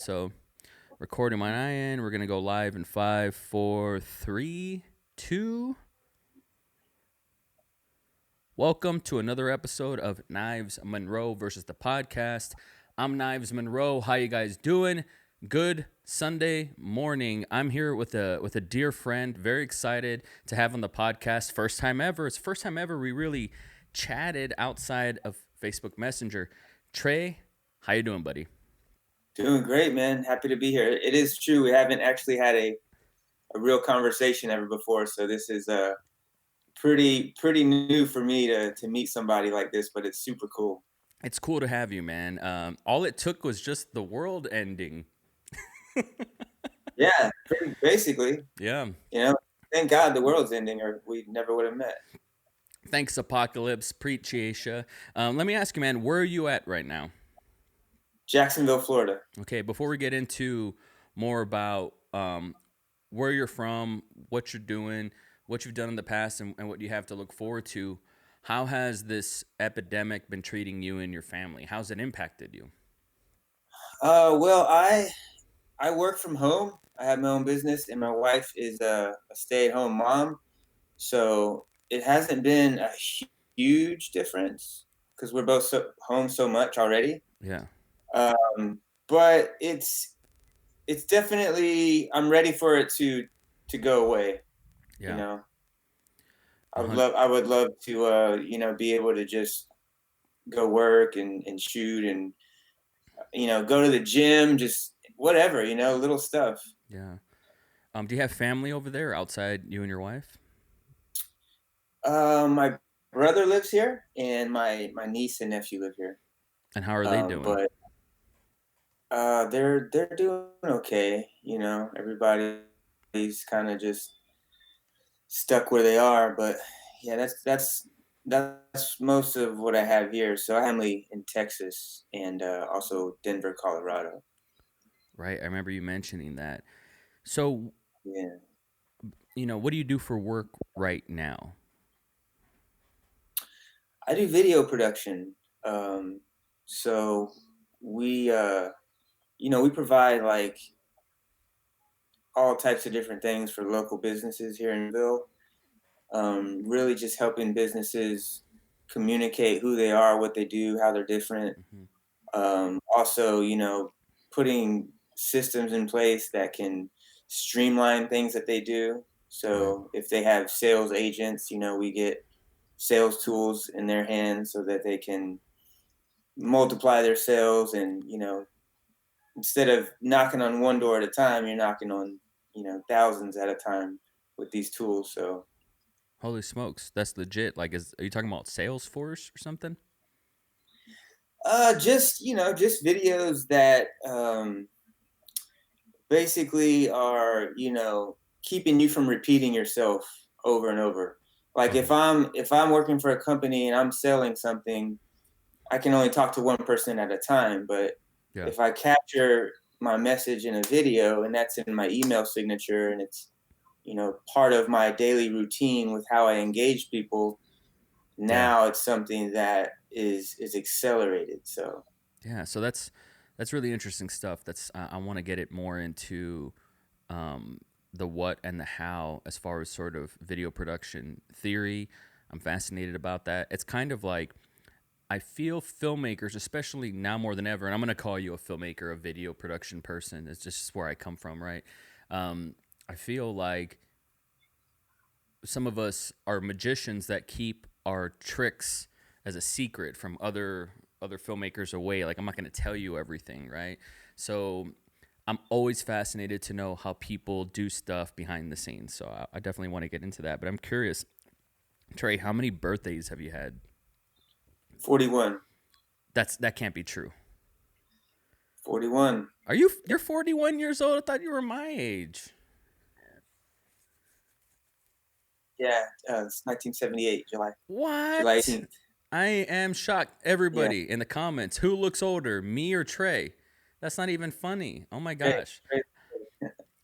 So, recording my end. We're gonna go live in 5, 4, 3, 2. Welcome to another episode of Knives Monroe versus the podcast. I'm Knives Monroe. How you guys doing? Good Sunday morning. I'm here with a dear friend. Very excited to have on the podcast. First time ever. It's the first time ever we really chatted outside of Facebook Messenger. Trey, how you doing, buddy? Doing great, man. Happy to be here. It is true. We haven't actually had a real conversation ever before. So this is pretty new for me to meet somebody like this, but it's super cool. It's cool to have you, man. All it took was just the world ending. Yeah, basically. Yeah. You know, thank God the world's ending, or we never would have met. Thanks, Apocalypse. Appreciate you. Let me ask you, man, where are you at right now? Jacksonville, Florida. Okay, before we get into more about where you're from, what you're doing, what you've done in the past, and what you have to look forward to, how has this epidemic been treating you and your family? How's it impacted you? Well, I work from home. I have my own business, and my wife is a stay-at-home mom. So it hasn't been a huge difference because we're both home so much already. Yeah. But it's definitely I'm ready for it to go away. You Yeah. know, A hun- I would love to be able to just go work and shoot and go to the gym, just whatever, little stuff. yeah. Do you have family over there outside you and your wife? My brother lives here, and my niece and nephew live here. And how are they doing? But they're doing okay. Everybody's kind of just stuck where they are. But yeah, that's most of what I have here. So I have family in Texas and also Denver, Colorado. Right. I remember you mentioning that. So, Yeah, what do you do for work right now? I do video production. So we we provide like all types of different things for local businesses here in Ville. Really just helping businesses communicate who they are, what they do, how they're different. Hmm. Also, putting systems in place that can streamline things that they do. Right. So if they have sales agents, we get sales tools in their hands so that they can multiply their sales and, instead of knocking on one door at a time, you're knocking on, thousands at a time with these tools. So Holy smokes, that's legit. Like, are you talking about Salesforce or something? just videos that basically are, keeping you from repeating yourself over and over. Like Okay. if I'm working for a company and I'm selling something, I can only talk to one person at a time. But Yeah. if I capture my message in a video and that's in my email signature and it's, part of my daily routine with how I engage people, Yeah. now it's something that is accelerated. So Yeah. So that's really interesting stuff. I want to get it more into um, the what and the how as far as sort of video production theory. I'm fascinated about that. It's kind of like I feel filmmakers, especially now more than ever, and I'm going to call you a filmmaker, a video production person. It's just where I come from, right? I feel like some of us are magicians that keep our tricks as a secret from other filmmakers away. Like I'm not going to tell you everything, right? So I'm always fascinated to know how people do stuff behind the scenes. So I definitely want to get into that. But I'm curious, Trey, how many birthdays have you had? 41. That can't be true. 41. You're 41 years old? I thought you were my age. Yeah, it's 1978, July What? 18th. I am shocked. Yeah, Everybody in the comments, who looks older, me or Trey? That's not even funny. Oh my great, gosh. great.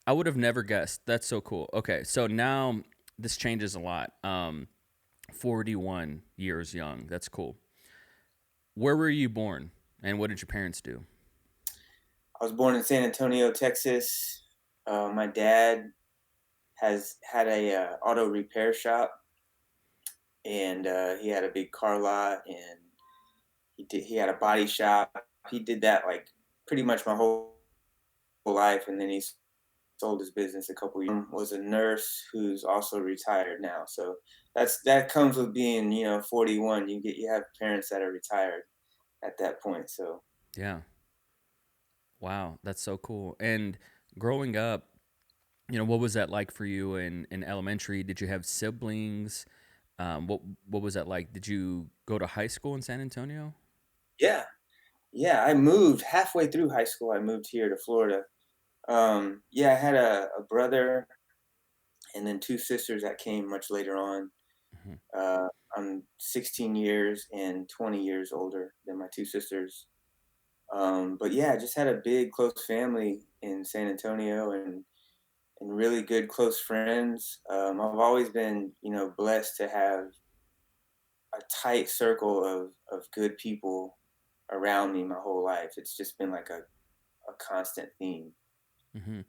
I would have never guessed. That's so cool. Okay, so now this changes a lot. 41 years young. That's cool. Where were you born and what did your parents do? I was born in San Antonio, Texas. My dad has had a auto repair shop, and he had a big car lot, and he had a body shop. He did that like pretty much my whole life, and then he sold his business a couple years. Was a nurse who's also retired now. So that comes with being 41. You have parents that are retired at that point. So Yeah. Wow, that's so cool. And growing up, what was that like for you in elementary? Did you have siblings? What was that like? Did you go to high school in San Antonio? yeah, yeah. I moved halfway through high school. I moved here to Florida. Yeah, I had a brother and then two sisters that came much later on. Hmm. Uh, I'm 16 years and 20 years older than my two sisters. But yeah, I just had a big close family in San Antonio and really good close friends. I've always been, blessed to have a tight circle of good people around me my whole life. It's just been like a constant theme. Hmm.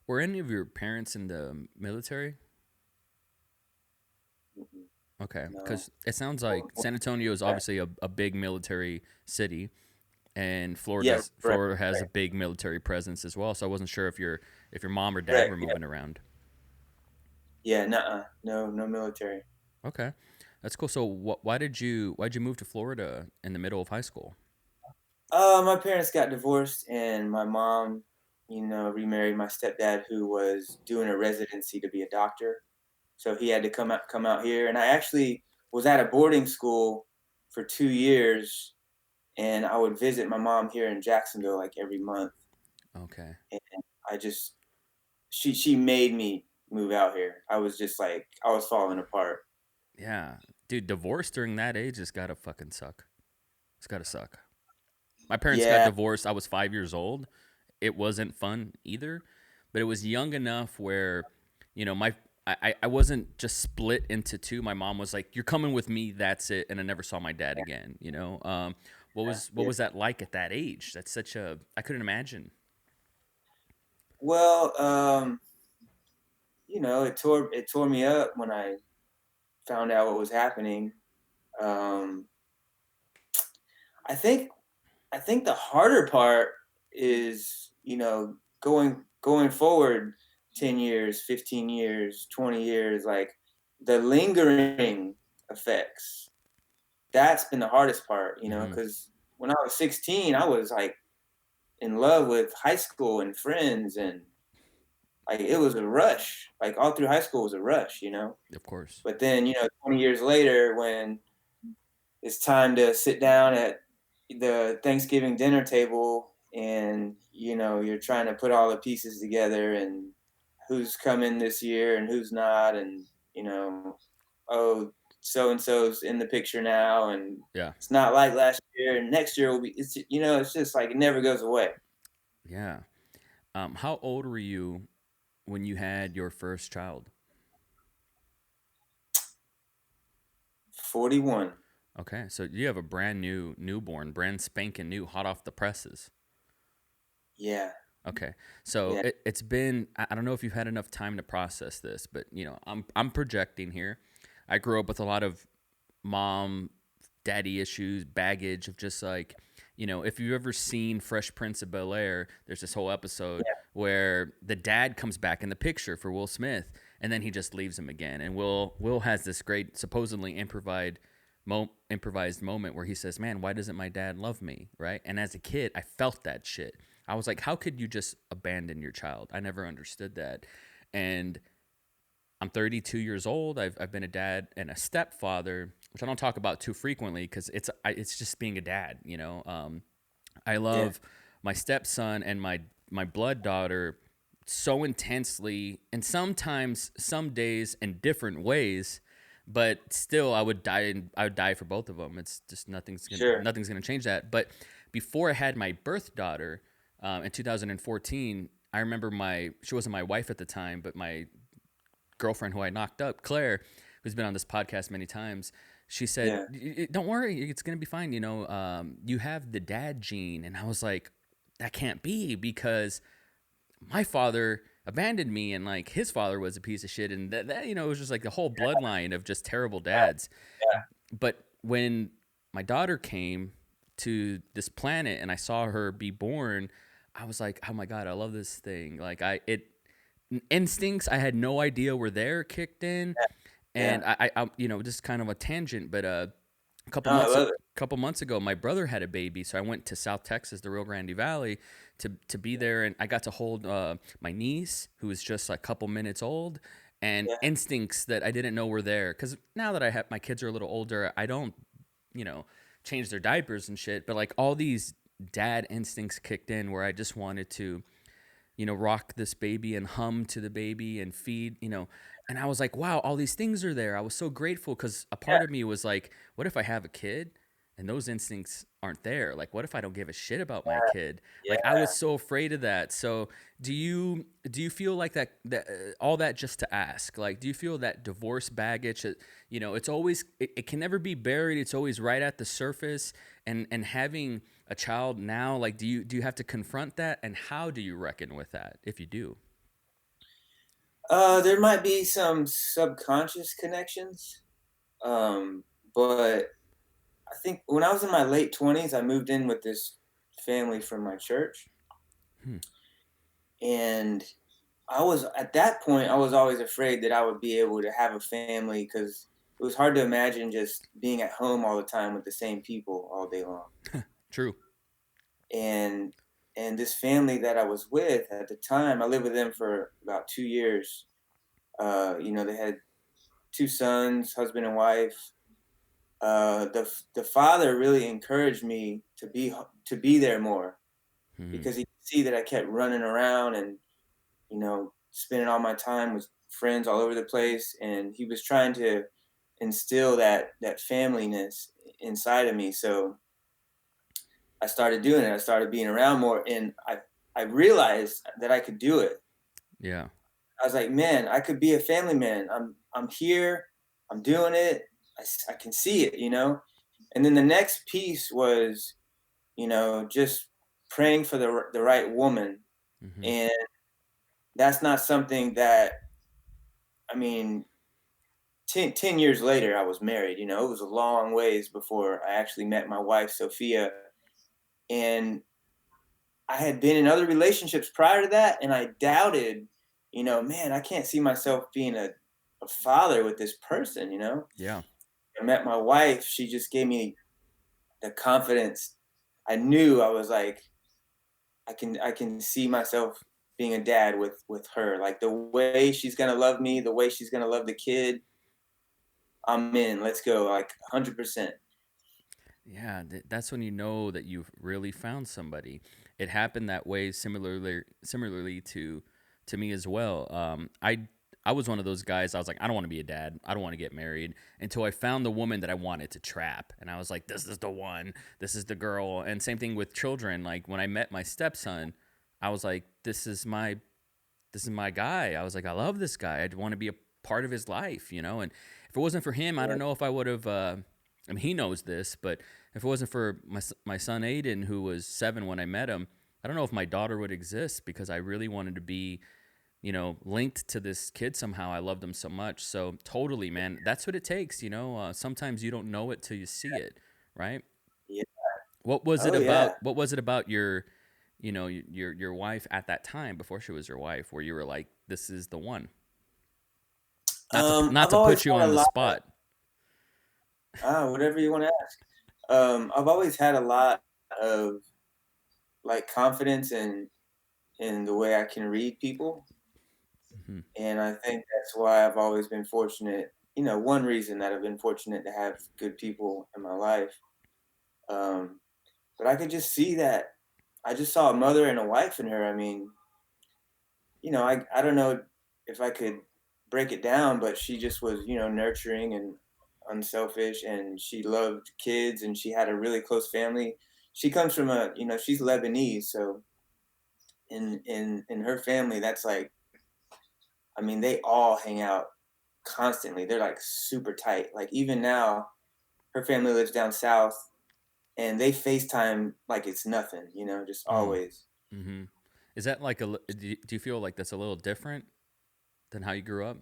Were any of your parents in the military? Mhm. Okay, No, because it sounds like San Antonio is right. obviously a big military city, and Yeah, right, Florida has a right, big military presence as well. So I wasn't sure if your mom or dad right. were Yeah, moving around. yeah, nuh-uh. No, no military. Okay, that's cool. So why'd you move to Florida in the middle of high school? My parents got divorced, and my mom, remarried my stepdad, who was doing a residency to be a doctor. So he had to come out here, and I actually was at a boarding school for 2 years, and I would visit my mom here in Jacksonville like every month, Okay. and I just she made me move out here. I was just like I was falling apart. Yeah, dude, divorce during that age has gotta fucking suck. It's gotta suck. My parents got Yeah, divorced. I was 5 years old. It wasn't fun either, but it was young enough where, my I wasn't just split into two. My mom was like, "You're coming with me. That's it," and I never saw my dad again. What yeah. was that like at that age? That's such a I couldn't imagine. Well, it tore me up when I found out what was happening. Um, I think I think the harder part is, going forward 10 years, 15 years, 20 years, like the lingering effects. That's been the hardest part, Hmm. because when I was 16, I was like in love with high school and friends, and like it was a rush. Like all through high school was a rush. Of course. But then, 20 years later, when it's time to sit down at the Thanksgiving dinner table, and you're trying to put all the pieces together, and who's coming this year and who's not, and you know oh, so and so's in the picture now, and Yeah. it's not like last year, and next year will be. It's just like it never goes away. Yeah. How old were you when you had your first child? 41. Okay, so you have a brand new newborn, brand spanking new, hot off the presses. Yeah, Okay, so yeah, it's been I don't know if you've had enough time to process this, but I'm projecting here. I grew up with a lot of mom, daddy issues, baggage of just like if you've ever seen Fresh Prince of Bel Air, there's this whole episode yeah, where the dad comes back in the picture for Will Smith, and then he just leaves him again, and Will has this great supposedly improvised moment where he says, "Man, why doesn't my dad love me?" Right? And as a kid, I felt that shit. I was like, "How could you just abandon your child?" I never understood that. And I'm 32 years old. I've been a dad and a stepfather, which I don't talk about too frequently because it's just being a dad. I yeah, love my stepson and my blood daughter so intensely, and sometimes some days in different ways. But still, I would die for both of them. It's just sure, nothing's gonna change that. But before I had my birth daughter in 2014, I remember she wasn't my wife at the time, but my girlfriend who I knocked up, Claire, who's been on this podcast many times, she said, yeah, "Don't worry, it's gonna be fine. You have the dad gene." And I was like, that can't be because my father abandoned me and like his father was a piece of shit and that it was just like the whole bloodline of just terrible dads. Yeah. But when my daughter came to this planet and I saw her be born, I was like, oh my god, I love this thing. Like instincts I had no idea were there kicked in, Yeah. and just kind of a tangent, but a couple No, I months love it. couple months ago, my brother had a baby, so I went to South Texas, the Rio Grande Valley, to be there, and I got to hold my niece, who was just like a couple minutes old, and Yeah. instincts that I didn't know were there. Because now that I have my kids are a little older, I don't, you know, change their diapers and shit, but like all these dad instincts kicked in where I just wanted to rock this baby and hum to the baby and feed, and I was like, wow, all these things are there. I was so grateful because a Yeah. part of me was like, what if I have a kid and those instincts aren't there? Like, what if I don't give a shit about my kid? Like, I Yeah. was so afraid of that. So, do you feel like that all that just to ask? Like, do you feel that divorce baggage? It's always it can never be buried. It's always right at the surface. And having a child now, like, do you have to confront that? And how do you reckon with that if you do? There might be some subconscious connections, but I think when I was in my late 20s, I moved in with this family from my church, Hmm. and I was at that point, I was always afraid that I would be able to have a family because it was hard to imagine just being at home all the time with the same people all day long. True. And this family that I was with at the time, I lived with them for about 2 years. They had two sons, husband and wife. The father really encouraged me to be there more Hmm. because he could see that I kept running around and spending all my time with friends all over the place, and he was trying to instill that familyness inside of me. So I started doing it. I started being around more, and I realized that I could do it. Yeah. I was like, man, I could be a family man. I'm here. I'm doing it. I can see it. And then the next piece was, just praying for the right woman, Hmm. and that's not something that I mean. 10 years later, I was married. It was a long ways before I actually met my wife, Sophia. And I had been in other relationships prior to that, and I doubted, man, I can't see myself being a father with this person. Yeah. I met my wife, she just gave me the confidence. I knew I was like, I can see myself being a dad with her. Like the way she's gonna love me, the way she's gonna love the kid, I'm in. Let's go, like 100%. Yeah, that's when you know that you've really found somebody. It happened that way similarly to me as well. I was one of those guys. I was like, I don't want to be a dad. I don't want to get married until I found the woman that I wanted to trap, and I was like, this is the one. This is the girl. And same thing with children. Like when I met my stepson, I was like, this is my guy. I was like, I love this guy. I'd want to be a part of his life. And if it wasn't for him, I Yeah, don't know if I would have. I mean, he knows this, but if it wasn't for my son Aiden, who was 7 when I met him, I don't know if my daughter would exist because I really wanted to be, linked to this kid somehow. I loved him so much. So totally, man, that's what it takes. Sometimes you don't know it till you see it, right? yeah. What was it Oh about? yeah. What was it about your wife at that time before she was your wife, where you were like, this is the one? Not I've to always put you had on a the lot of spot. whatever you want to ask. I've always had a lot of like confidence in the way I can read people, Hmm. and I think that's why I've always been fortunate. One reason that I've been fortunate to have good people in my life. Um, but I could just see that. I just saw a mother and a wife in her. I mean, I don't know if I could break it down, but she just was, nurturing and unselfish, and she loved kids, and she had a really close family. She comes from she's Lebanese, so in her family, that's like, I mean, they all hang out constantly. They're like super tight. Like even now, her family lives down south, and they FaceTime like it's nothing, just Mm. always. Mm-hmm. Is that like do you feel like that's a little different than how you grew up?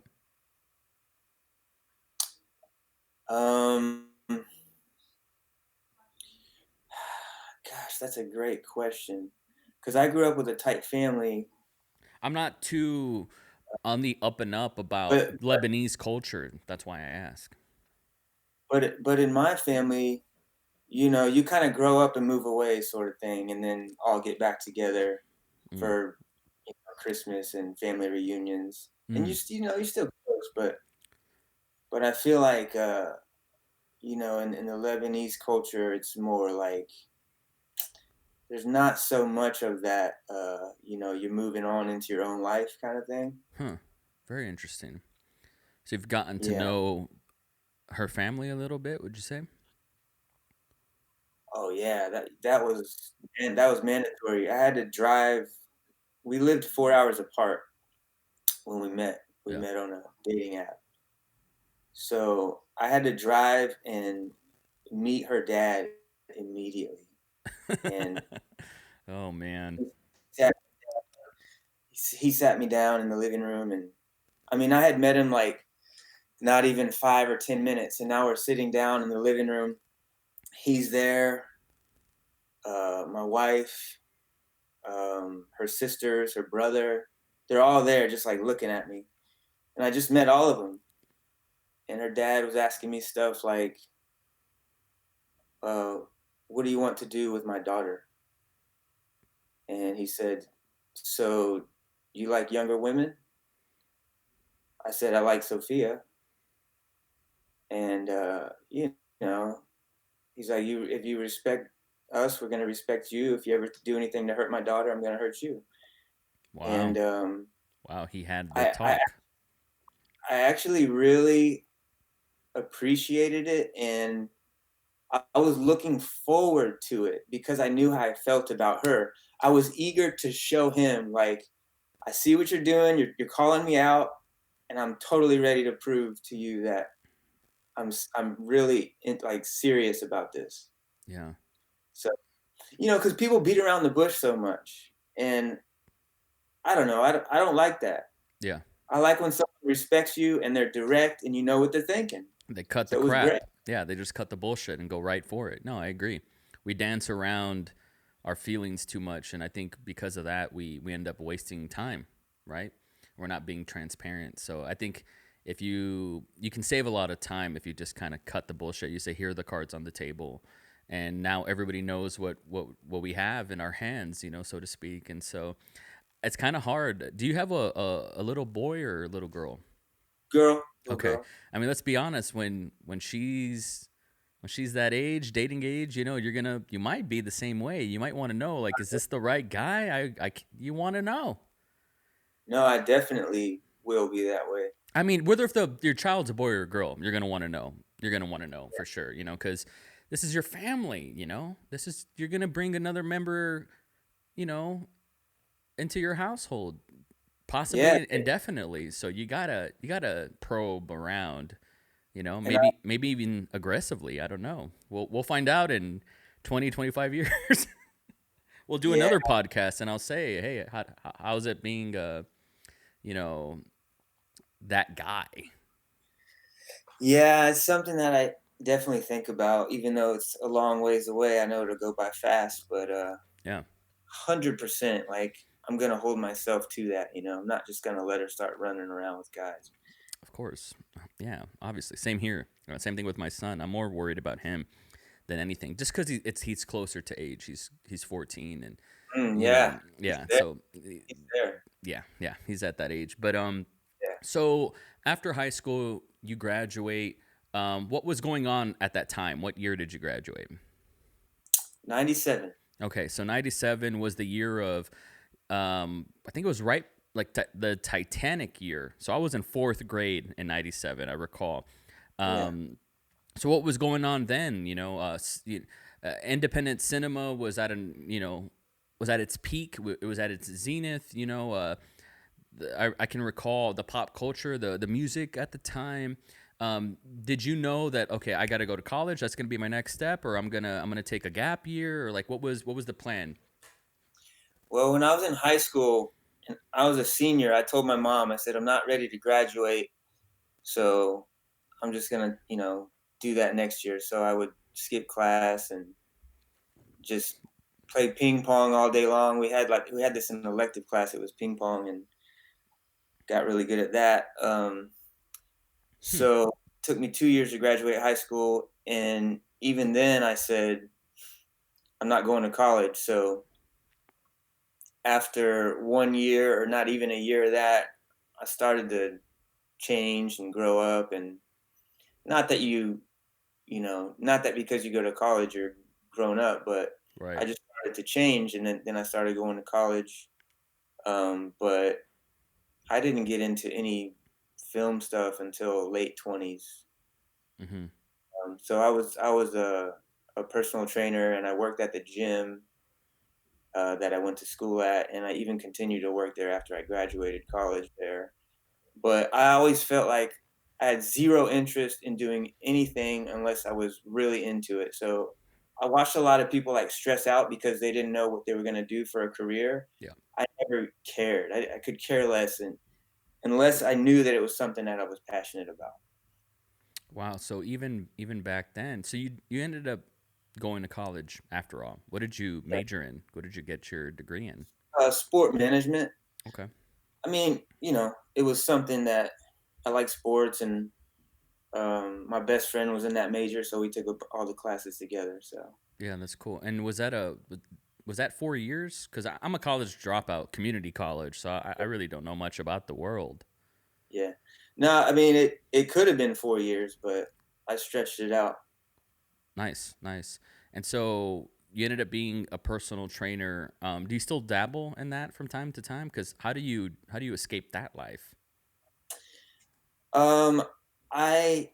Um, Gosh, that's a great question. Because I grew up with a tight family, I'm not too on the up and up about but Lebanese culture. That's why I ask. but in my family, you kind of grow up and move away, sort of thing, and then all get back together Mm. for Christmas and family reunions. And Mm. you're still close, but I feel like in the Lebanese culture, it's more like there's not so much of that. You're moving on into your own life kind of thing. Huh. Very interesting. So you've gotten to Yeah. know her family a little bit, would you say? Oh yeah, that was mandatory. I had to drive. We lived 4 hours apart when we met. We Yeah. met on a dating app. So I had to drive and meet her dad immediately. And Oh man. he sat, he sat me down in the living room. And I mean, I had met him like not even 5 or 10 minutes. And now we're sitting down in the living room. He's there, my wife, her sisters, her brother. They're all there just like looking at me. And I just met all of them. And her dad was asking me stuff like, uh, what do you want to do with my daughter? And he said, so you like younger women? I said, I like Sophia. And, know, he's like, if you respect us, we're going to respect you. If you ever do anything to hurt my daughter, I'm going to hurt you. Wow. And Wow, he had the I, I, talk. I actually really appreciated it. And I was looking forward to it because I knew how I felt about her. I was eager to show him, like, I see what you're doing. You're calling me out, and I'm totally ready to prove to you that I'm really like serious about this. Yeah. So because people beat around the bush so much, and I don't know. I don't like that. Yeah. I like when someone respects you and they're direct and you know what they're thinking. They cut the So it was great. crap. Yeah, they just cut the bullshit and go right for it. No, I agree. We dance around our feelings too much, and I think because of that, we end up wasting time. Right? We're not being transparent. So I think if you can save a lot of time if you just kind of cut the bullshit. You say, here are the cards on the table, and now everybody knows what we have in our hands, so to speak. And so it's kind of hard. Do you have a little boy or a little girl? Girl, little Okay. girl. I mean, let's be honest. When she's that age, dating age, you might be the same way. You might want to know, like, is this the right guy? You want to know. No, I definitely will be that way. I mean, whether if your child's a boy or a girl, you're gonna want to know. You're gonna want to know for sure. Because this is your family. You're gonna bring another member. You know, into your household, Yeah, possibly indefinitely. So you gotta probe around. and I, Maybe even aggressively. I don't know. We'll find out in 20-25 years. We'll do yeah, another podcast, and I'll say, hey, how's it being, you know, that guy? yeah. It's something that I definitely think about, even though it's a long ways away. I know it'll go by fast, but Yeah, 100%. Like I'm gonna hold myself to that. I'm not just gonna let her start running around with guys. of course. Yeah, obviously. Same here. Same thing with my son. I'm more worried about him than anything, just because he's closer to age. He's 14, and Yeah, he's yeah. there. So He's there. yeah, he's at that age. But Yeah, so after high school, you graduate. What was going on at that time? What year did you graduate? 97. Okay, so 97 was the year of, I think it was right like the Titanic year. So I was in fourth grade in 97, I recall. Yeah, Um, so what was going on then? Independent cinema was at its peak. It was at its zenith. I can recall the pop culture, the music at the time. Did you know that, okay, I got to go to college? That's gonna be my next step, or I'm gonna take a gap year, or like what was the plan? Well, when I was in high school and I was a senior, I told my mom, I said, I'm not ready to graduate. So I'm just going to, do that next year. So I would skip class and just play ping pong all day long. We had this in an elective class. It was ping pong and got really good at that. Hmm. So it took me 2 years to graduate high school. And even then I said, I'm not going to college. So after 1 year or not even a year of that, I started to change and grow up. And not that not that because you go to college you're grown up, but I Right. just started to change. And then I started going to college. But I didn't get into any film stuff until late 20s. Mm-hmm. So I was a personal trainer, and I worked at the gym that I went to school at, and I even continued to work there after I graduated college there. But I always felt like I had zero interest in doing anything unless I was really into it. So I watched a lot of people like stress out because they didn't know what they were going to do for a career. Yeah. I never cared. I could care less, and unless I knew that it was something that I was passionate about. Wow. So even back then, so you ended up going to college after all. What did you Yeah. major in? What did you get your degree in? Sport management. Okay. I mean, it was something that I like sports, and my best friend was in that major, so we took up all the classes together. So Yeah, that's cool. And was that 4 years? Because I'm a college dropout, community college, so I really don't know much about the world. yeah, no, I mean it could have been 4 years, but I stretched it out. Nice, nice. And so you ended up being a personal trainer. Do you still dabble in that from time to time? Because how do you escape that life? Um, I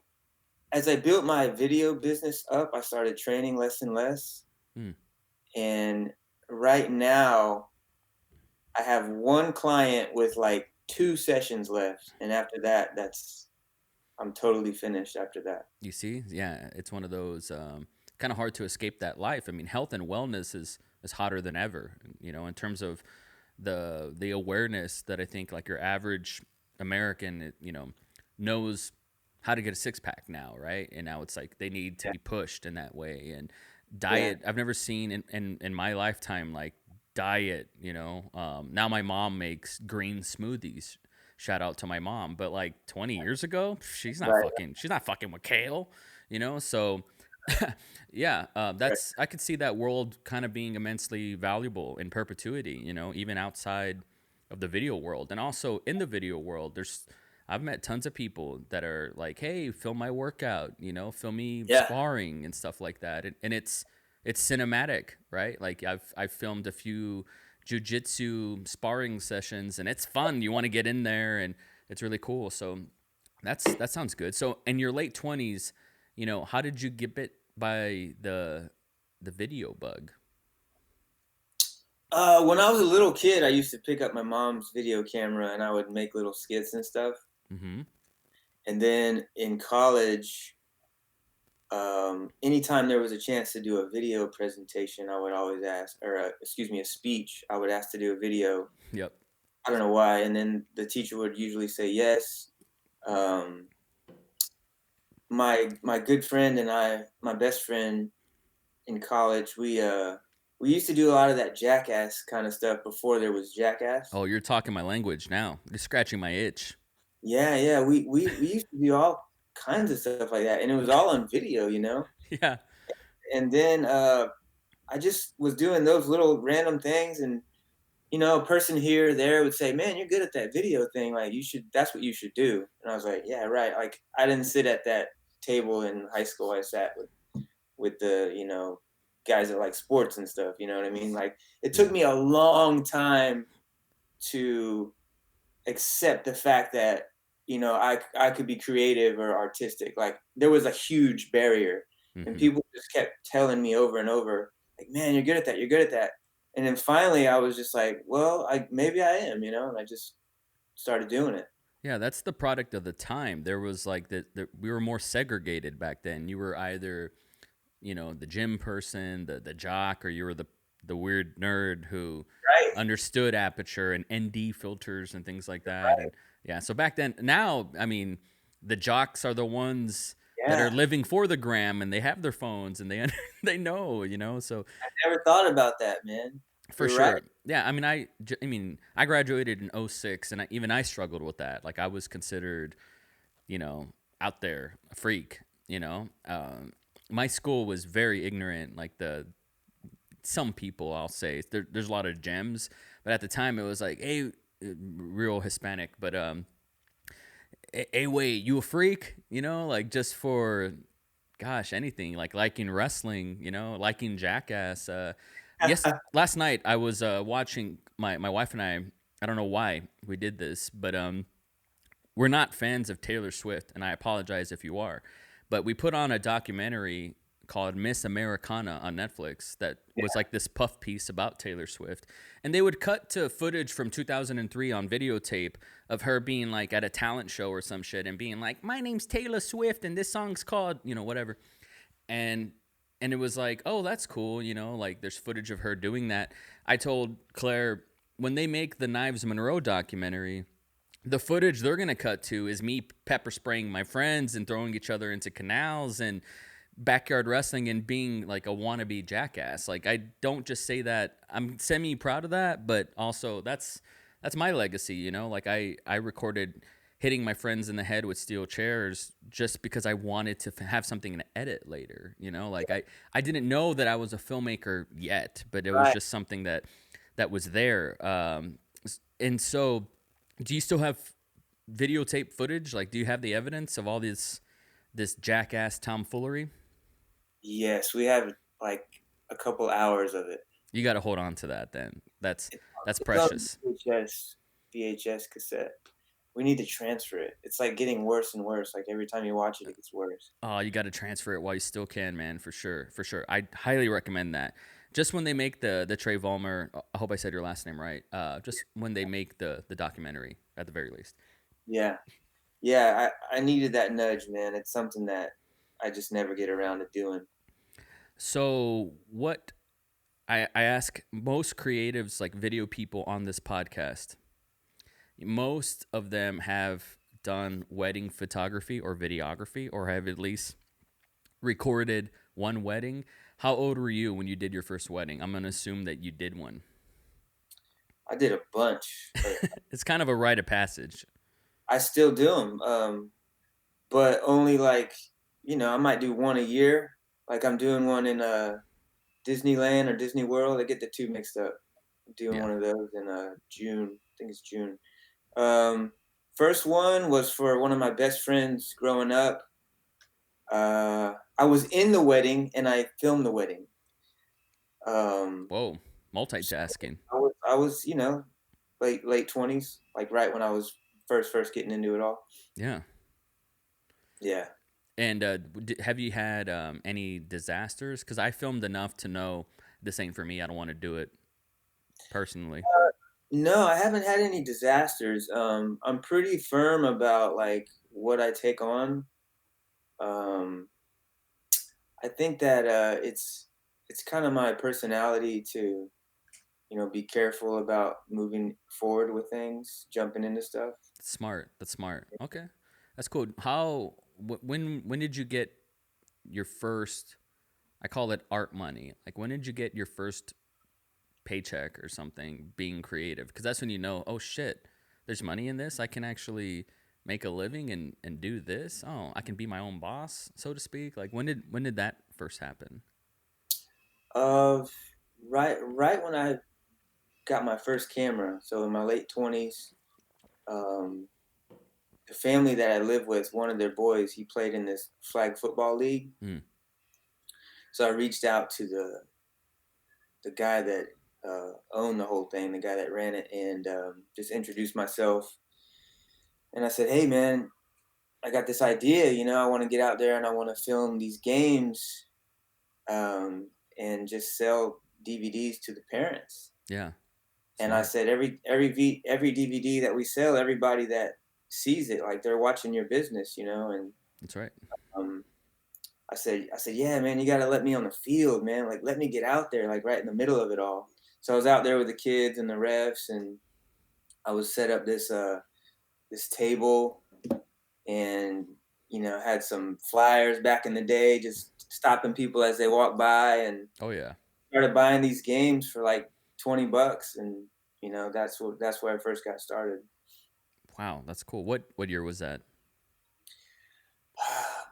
As I built my video business up, I started training less and less, Hmm. and right now I have one client with like 2 sessions left, and after that, that's I'm totally finished after that. You see, yeah, it's one of those kind of hard to escape that life. I mean, health and wellness is hotter than ever. In terms of the awareness that I think like your average American, knows how to get a six pack now, right? And now it's like they need to Yeah, be pushed in that way. And yeah, diet, I've never seen in my lifetime like diet. Now my mom makes green smoothies. Shout out to my mom. But like 20 years ago, right, she's not fucking with kale. So yeah, right, that's I could see that world kind of being immensely valuable in perpetuity. Even outside of the video world, and also in the video world, I've met tons of people that are like, "Hey, film my workout," film me yeah, sparring and stuff like that, and it's cinematic, right? Like I've filmed a few jujitsu sparring sessions, and it's fun. You want to get in there, and it's really cool. So that sounds good. So in your late 20s, how did you get bit by the video bug? When I was a little kid, I used to pick up my mom's video camera and I would make little skits and stuff. Mm-hmm. And then in college, anytime there was a chance to do a video presentation, I would always ask, or excuse me, a speech, I would ask to do a video. Yep. I don't know why. And then the teacher would usually say yes. Um, my good friend and my best friend in college, we used to do a lot of that Jackass kind of stuff before there was Jackass. Oh, you're talking my language now. You're scratching my itch. Yeah, yeah, we used to do all kinds of stuff like that, and it was all on video. Yeah. And then I just was doing those little random things, and a person here or there would say, "Man, you're good at that video thing. Like, you should. That's what you should do." And I was like, "Yeah, right." Like, I didn't sit at that table in high school. I sat with the guys that like sports and stuff. You know what I mean? Like, it took Yeah. me a long time to accept the fact that I could be creative or artistic. Like, there was a huge barrier, and Mm-hmm. people just kept telling me over and over, like, "Man, you're good at that. You're good at that." And then finally, I was just like, "Well, I maybe I am," and I just started doing it. Yeah, that's the product of the time. There was like we were more segregated back then. You were either, the gym person, the jock, or you were the the weird nerd who Right. understood aperture and ND filters and things like that. Right. And yeah, so back then, now, I mean, the jocks are the ones that are Yeah. living for the gram, and they have their phones and they they know, So I never thought about that, man. for You're right. sure. Yeah, I mean, I graduated in '06, and even I struggled with that. Like, I was considered, out there, a freak. My school was very ignorant. Like, some people, I'll say, there's a lot of gems, but at the time it was like, hey, real Hispanic, but hey, wait, you a freak? Like, just for, gosh, anything, like liking wrestling, liking Jackass. Yes, last night I was watching my wife and I don't know why we did this, but we're not fans of Taylor Swift, and I apologize if you are, but we put on a documentary called Miss Americana on Netflix that was like this puff piece about Taylor Swift. And they would cut to footage from 2003 on videotape of her being like at a talent show or some shit and being like, my name's Taylor Swift and this song's called, whatever. And it was like, oh, that's cool, like there's footage of her doing that. I told Claire, when they make the Knives Monroe documentary, the footage they're going to cut to is me pepper spraying my friends and throwing each other into canals and backyard wrestling and being like a wannabe jackass. Like, I don't just say that. I'm semi proud of that, but also that's my legacy, Like, I recorded hitting my friends in the head with steel chairs just because I wanted to have something to edit later, Like, I didn't know that I was a filmmaker yet, but it was Right. just something that was there. And so, do you still have videotape footage? Like, do you have the evidence of all this jackass tomfoolery? Yes, we have like a couple hours of it. You got to hold on to that. Then that's It's on precious. VHS cassette. We need to transfer it. It's like getting worse and worse. Like every time you watch it, it gets worse. Oh, you got to transfer it while you still can, man. For sure, for sure. I highly recommend that. Just when they make the Trey Vollmer, I hope I said your last name right. Just when they make the documentary, at the very least. Yeah. Yeah, I needed that nudge, man. It's something that I just never get around to doing. So what I ask most creatives, like video people on this podcast, most of them have done wedding photography or videography, or have at least recorded one wedding. How old were you when you did your first wedding? I'm gonna assume that you did one. I did a bunch. It's kind of a rite of passage. I still do them, but only like I might do one a year. Like I'm doing one in Disneyland or Disney World. I get the two mixed up. I'm doing Yeah. one of those in June. I think it's June. Um, First one was for one of my best friends growing up. I was in the wedding and I filmed the wedding. Um, Whoa. so Multitasking. I was late 20s, like right when I was first getting into it all. Yeah. Yeah. And have you had any disasters? Because I filmed enough to know this ain't for me. I don't want to do it personally. No, I haven't had any disasters. I'm pretty firm about like what I take on. Um, I think that it's kind of my personality to be careful about moving forward with things, jumping into stuff. That's smart. That's smart. Okay. That's cool. When did you get your first, I call it art money. Like, when did you get your first paycheck or something being creative? Because that's when you know, oh shit, there's money in this. I can actually make a living and do this. Oh, I can be my own boss, so to speak. Like, when did that first happen? Uh, right when I got my first camera, so in my late 20s, um, the family that I live with, one of their boys, he played in this flag football league. Mm, So I reached out to the guy that owned the whole thing, the guy that ran it, and just introduced myself. And I said, "Hey, man, I got this idea. I want to get out there and I want to film these games and just sell DVDs to the parents." yeah, And I smart. said, every DVD that we sell, everybody that sees it, like they're watching your business, and That's right. um, I said, yeah, man, you gotta let me on the field, man. Like, let me get out there, like right in the middle of it all. So I was out there with the kids and the refs, and I was set up this table, and had some flyers back in the day, just stopping people as they walk by, and Oh yeah. started buying these games for like $20, and that's where I first got started. Wow, that's cool. What year was that?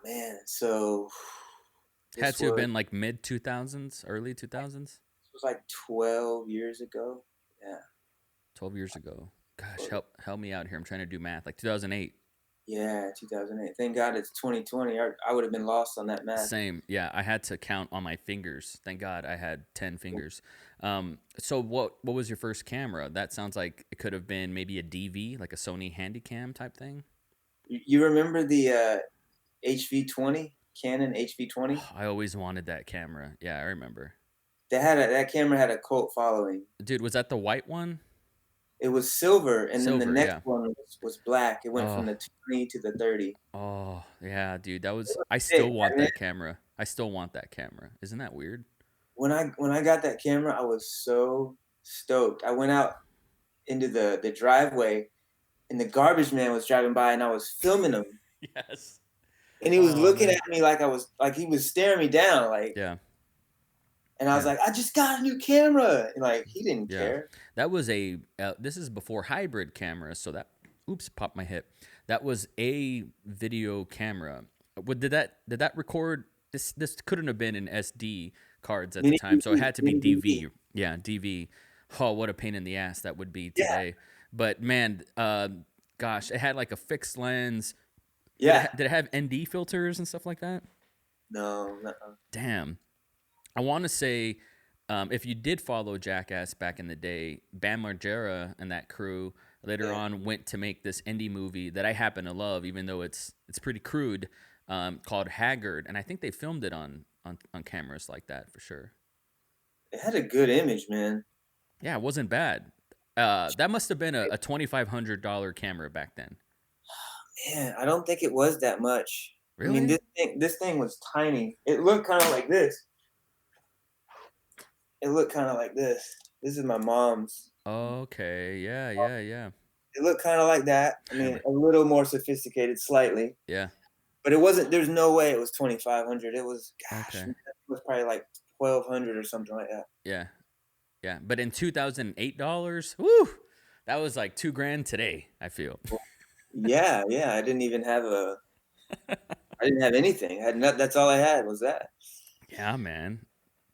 Man, so Had this to have was been like mid 2000s, early 2000s, this was like 12 years ago. Yeah. 12 years ago. Gosh, help me out here. I'm trying to do math. Like 2008. Yeah, 2008. Thank God it's 2020. I would have been lost on that math. Same. Yeah, I had to count on my fingers. Thank God I had 10 fingers. So what was your first camera? That sounds like it could have been maybe a DV, like a Sony Handycam type thing. You remember the HV20, Canon HV20? Oh, I always wanted that camera. Yeah, I remember. That camera had a cult following. Dude, was that the white one? It was silver, and then the Silver, next yeah. one was black. It went from Oh, the 20 to the 30. oh, yeah, dude. That It was was I sick. still want And then that camera. I still want that camera. Isn't that weird? when I got that camera, I was so stoked. I went out into the driveway, and the garbage man was driving by, and I was filming him, Yes. and he was Oh looking man. at me like he was staring me down, Yeah. and I was Yeah. like, I just got a new camera, and like he didn't Yeah. care. That was a this is before hybrid cameras, so that oops, popped my hip. That was a video camera. Did that record this couldn't have been an SD cards at the Mini time, so it DV, had to be mini DV. DV. Yeah, DV. Oh, what a pain in the ass that would be Yeah, today. But man, gosh, it had like a fixed lens. yeah. Did it have ND filters and stuff like that? No, nuh-uh. Damn. I want to say, if you did follow Jackass back in the day, Bam Margera and that crew later Yeah. on went to make this indie movie that I happen to love, even though it's pretty crude, called Haggard, and I think they filmed it on cameras like that for sure. It had a good image, man. Yeah, it wasn't bad. That must have been a $2,500 camera back then. Man, I don't think it was that much. I mean, Really? this thing was tiny. It looked kind of like this. It looked kind of like this. This is my mom's. Okay. Yeah. Yeah. Yeah. It looked kind of like that. I mean, a little more sophisticated, slightly, Yeah. but it wasn't. There's no way it was 2,500. It was, gosh, Okay. man, it was probably like 1,200 or something like that. Yeah. Yeah, but in $2008, whoo, that was like 2 grand today. I feel. Yeah, yeah. I didn't have anything. I had not, that's all I had was that. Yeah, man.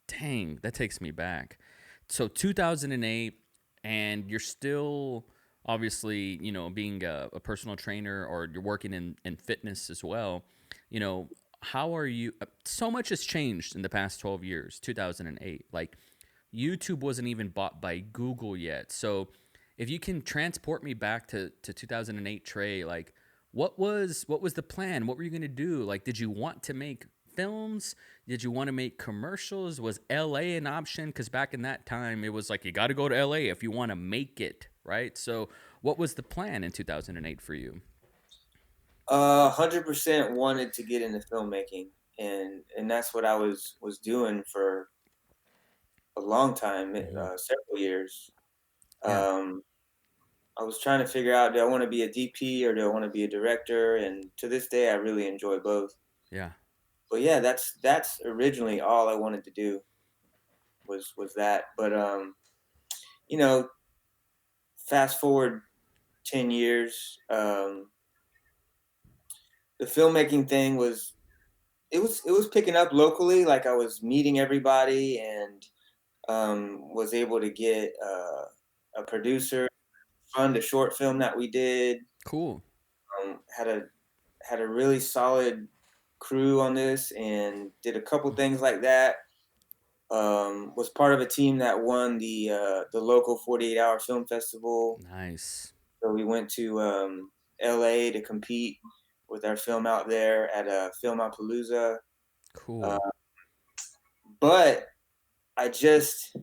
Dang, that takes me back. So 2008, and you're still obviously, being a personal trainer, or you're working in fitness as well. You know, how are you? So much has changed in the past 12 years, 2008. Like, YouTube wasn't even bought by Google yet. So if you can transport me back to 2008, Trey, like what was the plan? What were you going to do? Like, did you want to make films? Did you want to make commercials? Was LA an option? Because back in that time, it was like you got to go to LA if you want to make it, right? So what was the plan in 2008 for you? 100% wanted to get into filmmaking, and that's what I was doing for a long time, Hmm. several years. Yeah, Um, I was trying to figure out, do I want to be a DP or do I want to be a director? And to this day, I really enjoy both. yeah, But yeah, that's originally all I wanted to do was that. But you know, fast forward 10 years, the filmmaking thing was picking up locally. Like I was meeting everybody, and was able to get a producer, fund a short film that we did. cool. Had a really solid crew on this, and did a couple things like that. Was part of a team that won the local 48-hour film festival. Nice, So we went to LA to compete with our film out there at a Filmapalooza. Uh, cool. but I just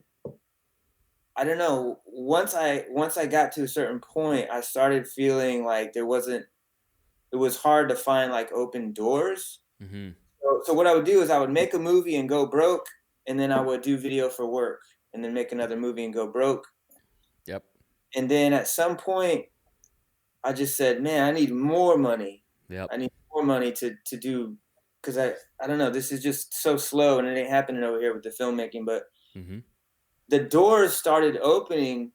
I don't know. Once I got to a certain point, I started feeling like there wasn't. It was hard to find like open doors. Hmm. So what I would do is I would make a movie and go broke, and then I would do video for work, and then make another movie and go broke. Yep. And then at some point, I just said, "Man, I need more money. Yep. I need more money to do because I don't know. This is just so slow, and it ain't happening over here with the filmmaking." But Mm-hmm. the doors started opening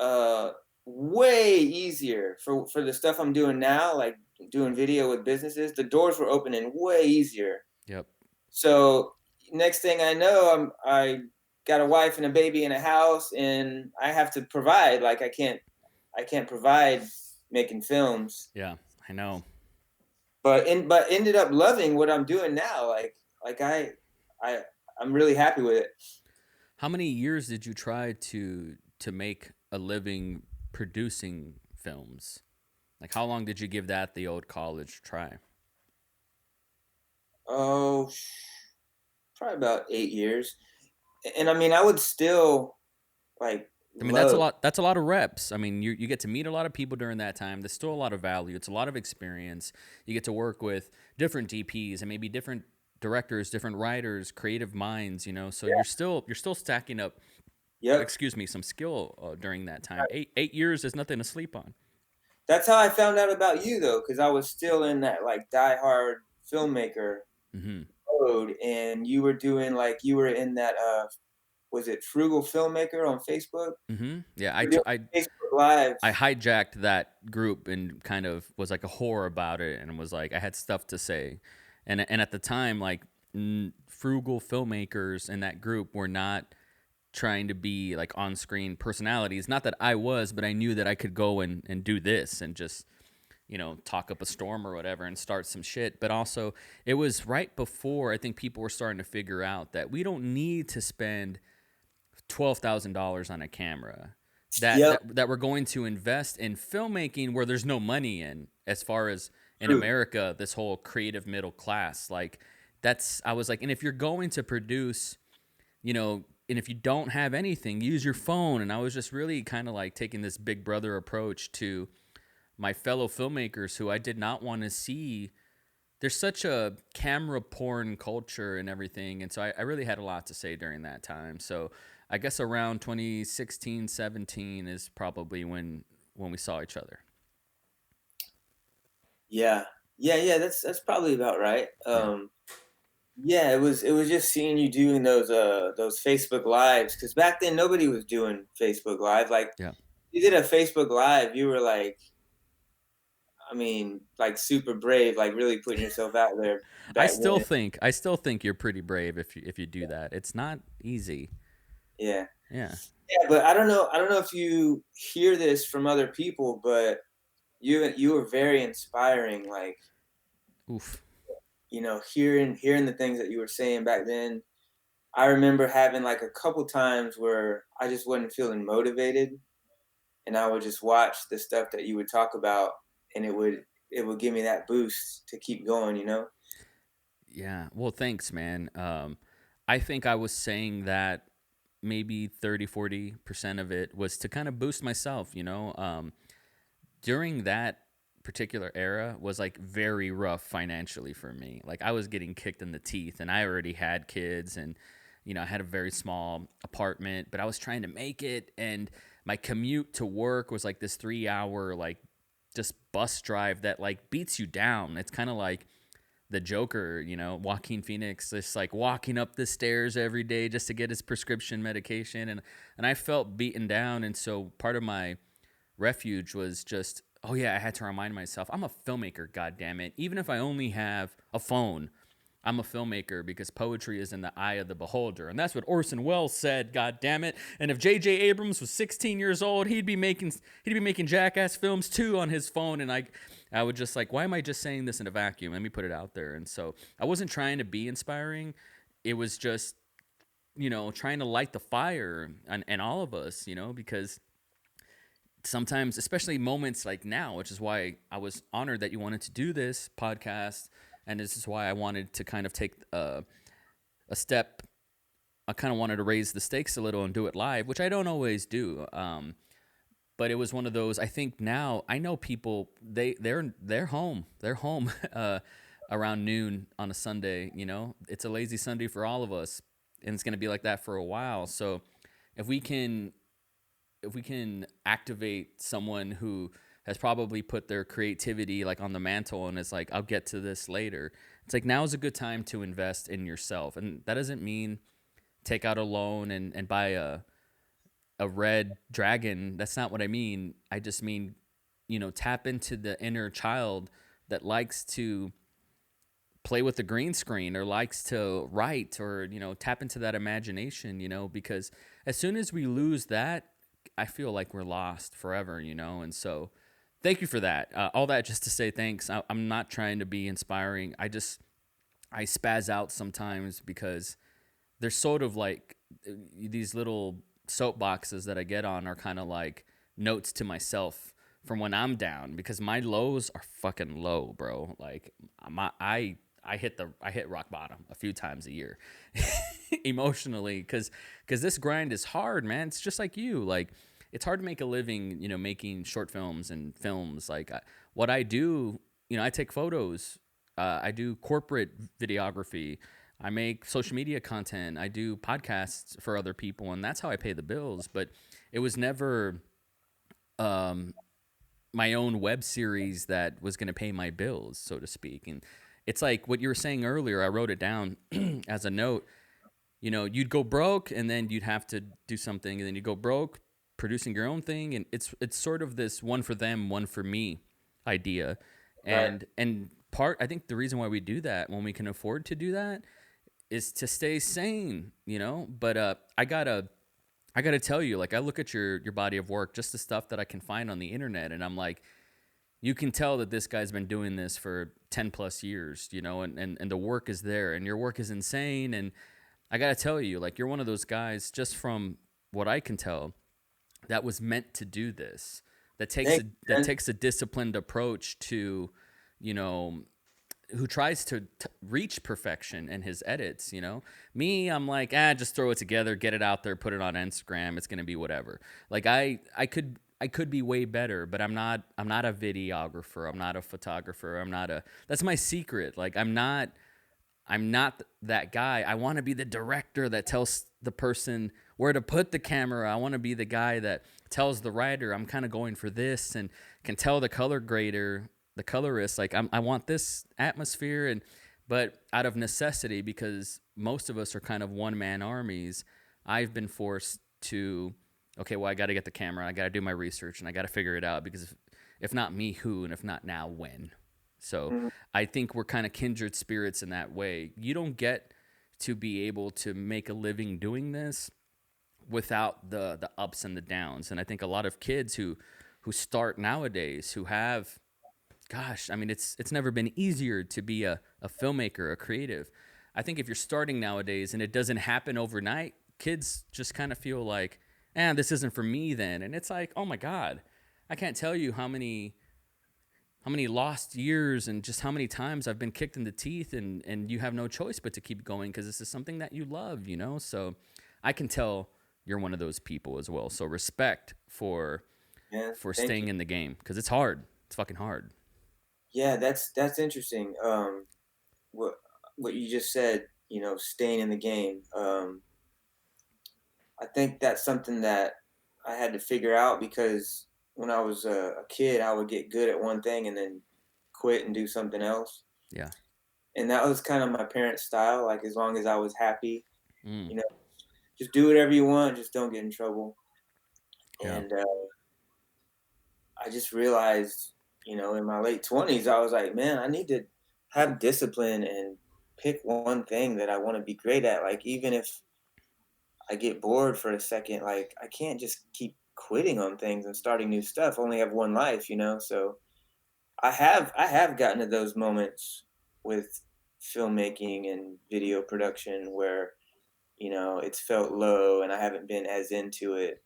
uh, way easier for the stuff I'm doing now, like doing video with businesses. The doors were opening way easier. Yep. So next thing I know, I got a wife and a baby and a house, and I have to provide. Like I can't provide making films, Yeah. I know. but ended up loving what I'm doing now. Like I I'm really happy with it. How many years did you try to make a living producing films? Like, how long did you give that the old college try? Oh, probably about 8 years. And I mean, I would still like I mean, that's a love. lot. That's a lot of reps. I mean, you get to meet a lot of people during that time. There's still a lot of value. It's a lot of experience. You get to work with different DPs and maybe different directors, different writers, creative minds. You know, so Yeah. you're still stacking up. Yep. Excuse me, some skill during that time. Eight years is nothing to sleep on. That's how I found out about you though, because I was still in that like diehard filmmaker Mm-hmm. mode, and you were doing like you were in that was it Frugal Filmmaker on Facebook? Mm-hmm. Yeah, You were doing Facebook Live. I hijacked that group and kind of was like a whore about it and was like I had stuff to say, and at the time like frugal filmmakers in that group were not trying to be like on screen personalities. Not that I was, but I knew that I could go and do this and just talk up a storm or whatever and start some shit. But also it was right before I think people were starting to figure out that we don't need to spend $12,000 on a camera Yep. that we're going to invest in filmmaking where there's no money in as far as in True. America this whole creative middle class like that's I was like and if you're going to produce and if you don't have anything use your phone and I was just really kind of like taking this big brother approach to my fellow filmmakers who I did not want to see there's such a camera porn culture and everything. And so I really had a lot to say during that time. So I guess around 2016, 17 is probably when we saw each other. Yeah. Yeah. That's probably about right. Yeah. Yeah, it was just seeing you doing those Facebook lives because back then nobody was doing Facebook Live. Like Yeah. you did a Facebook Live, you were like, I mean, like super brave, like really putting yourself out there back then. I still think you're pretty brave if you do that. It's not easy. Yeah. Yeah. Yeah, but I don't know if you hear this from other people, but you were very inspiring. Like, Oof. you know, hearing the things that you were saying back then. I remember having like a couple times where I just wasn't feeling motivated, and I would just watch the stuff that you would talk about, and it would give me that boost to keep going. You know? Yeah. Well, thanks, man. I think I was saying that maybe 30-40% of it was to kind of boost myself. During that particular era was like very rough financially for me. Like I was getting kicked in the teeth and I already had kids and I had a very small apartment, but I was trying to make it and my commute to work was like this 3 hour like just bus drive that like beats you down. It's kind of like the Joker, Joaquin Phoenix, just like walking up the stairs every day just to get his prescription medication. And I felt beaten down. And so part of my refuge was just, oh yeah, I had to remind myself, I'm a filmmaker, God damn it. Even if I only have a phone, I'm a filmmaker because poetry is in the eye of the beholder. And that's what Orson Welles said, God damn it. And if J.J. Abrams was 16 years old, he'd be making jackass films too on his phone. And I would just like, why am I just saying this in a vacuum? Let me put it out there. And so I wasn't trying to be inspiring. It was just, trying to light the fire and all of us, because sometimes, especially moments like now, which is why I was honored that you wanted to do this podcast. And this is why I wanted to kind of take a step. I kind of wanted to raise the stakes a little and do it live, which I don't always do. But it was one of those. I think now I know people. They're home. They're home. around noon on a Sunday. You know, it's a lazy Sunday for all of us, and it's going to be like that for a while. So if we can activate someone who has probably put their creativity like on the mantle and is like, I'll get to this later. It's like now is a good time to invest in yourself. And that doesn't mean take out a loan and buy a red dragon. That's not what I mean. I just mean, tap into the inner child that likes to play with the green screen or likes to write or, tap into that imagination, because as soon as we lose that, I feel like we're lost forever, And so thank you for that. All that just to say thanks. I'm not trying to be inspiring. I spaz out sometimes because there's sort of like these little soapboxes that I get on are kind of like notes to myself from when I'm down because my lows are fucking low, bro. Like I hit rock bottom a few times a year emotionally because this grind is hard, man. It's just like you. Like it's hard to make a living, making short films and films. Like what I do, I take photos. I do corporate videography. I make social media content. I do podcasts for other people, and that's how I pay the bills. But it was never um, my own web series that was going to pay my bills, so to speak. And it's like what you were saying earlier. I wrote it down as a note. You'd go broke, and then you'd have to do something, and then you go broke producing your own thing, and it's sort of this one for them, one for me idea, Right. and part I think the reason why we do that when we can afford to do that is to stay sane, But I gotta tell you, like I look at your body of work, just the stuff that I can find on the internet, and I'm like, you can tell that this guy's been doing this for 10 plus years, and the work is there, and your work is insane, and I gotta tell you, like you're one of those guys, just from what I can tell, that was meant to do this. Thank you, That man. takes a disciplined approach to, you know, who tries to reach perfection in his edits. Me, I'm like, just throw it together, get it out there, put it on Instagram. It's gonna be whatever. Like I could be way better, but I'm not a videographer. I'm not a photographer. That's my secret. Like I'm not that guy. I want to be the director that tells the person where to put the camera. I want to be the guy that tells the writer I'm kind of going for this and can tell the color grader, the colorist, like I want this atmosphere. But out of necessity, because most of us are kind of one man armies, I've been forced to, okay, well, I got to get the camera. I got to do my research and I got to figure it out because if not me, who? And if not now, when? So Mhm. I think we're kind of kindred spirits in that way. You don't get to be able to make a living doing this without the ups and the downs. And I think a lot of kids who start nowadays who have, gosh, I mean it's never been easier to be a filmmaker, a creative. I think if you're starting nowadays and it doesn't happen overnight, kids just kind of feel like, this isn't for me then. And it's like, oh my God, I can't tell you how many lost years and just how many times I've been kicked in the teeth, and you have no choice but to keep going because this is something that you love. So I can tell you're one of those people as well. So respect for Yeah, thank staying you. in the game because it's hard. It's fucking hard. Yeah, that's interesting. What what you just said, staying in the game. I think that's something that I had to figure out because when I was a kid, I would get good at one thing and then quit and do something else. Yeah. And that was kind of my parents' style. Like as long as I was happy, Mm. you know, just do whatever you want, just don't get in trouble. Yeah. And I just realized, in my late 20s, I was like, man, I need to have discipline and pick one thing that I want to be great at. Like even if I get bored for a second, like I can't just keep quitting on things and starting new stuff. I only have one life. So I have gotten to those moments with filmmaking and video production where, it's felt low and I haven't been as into it.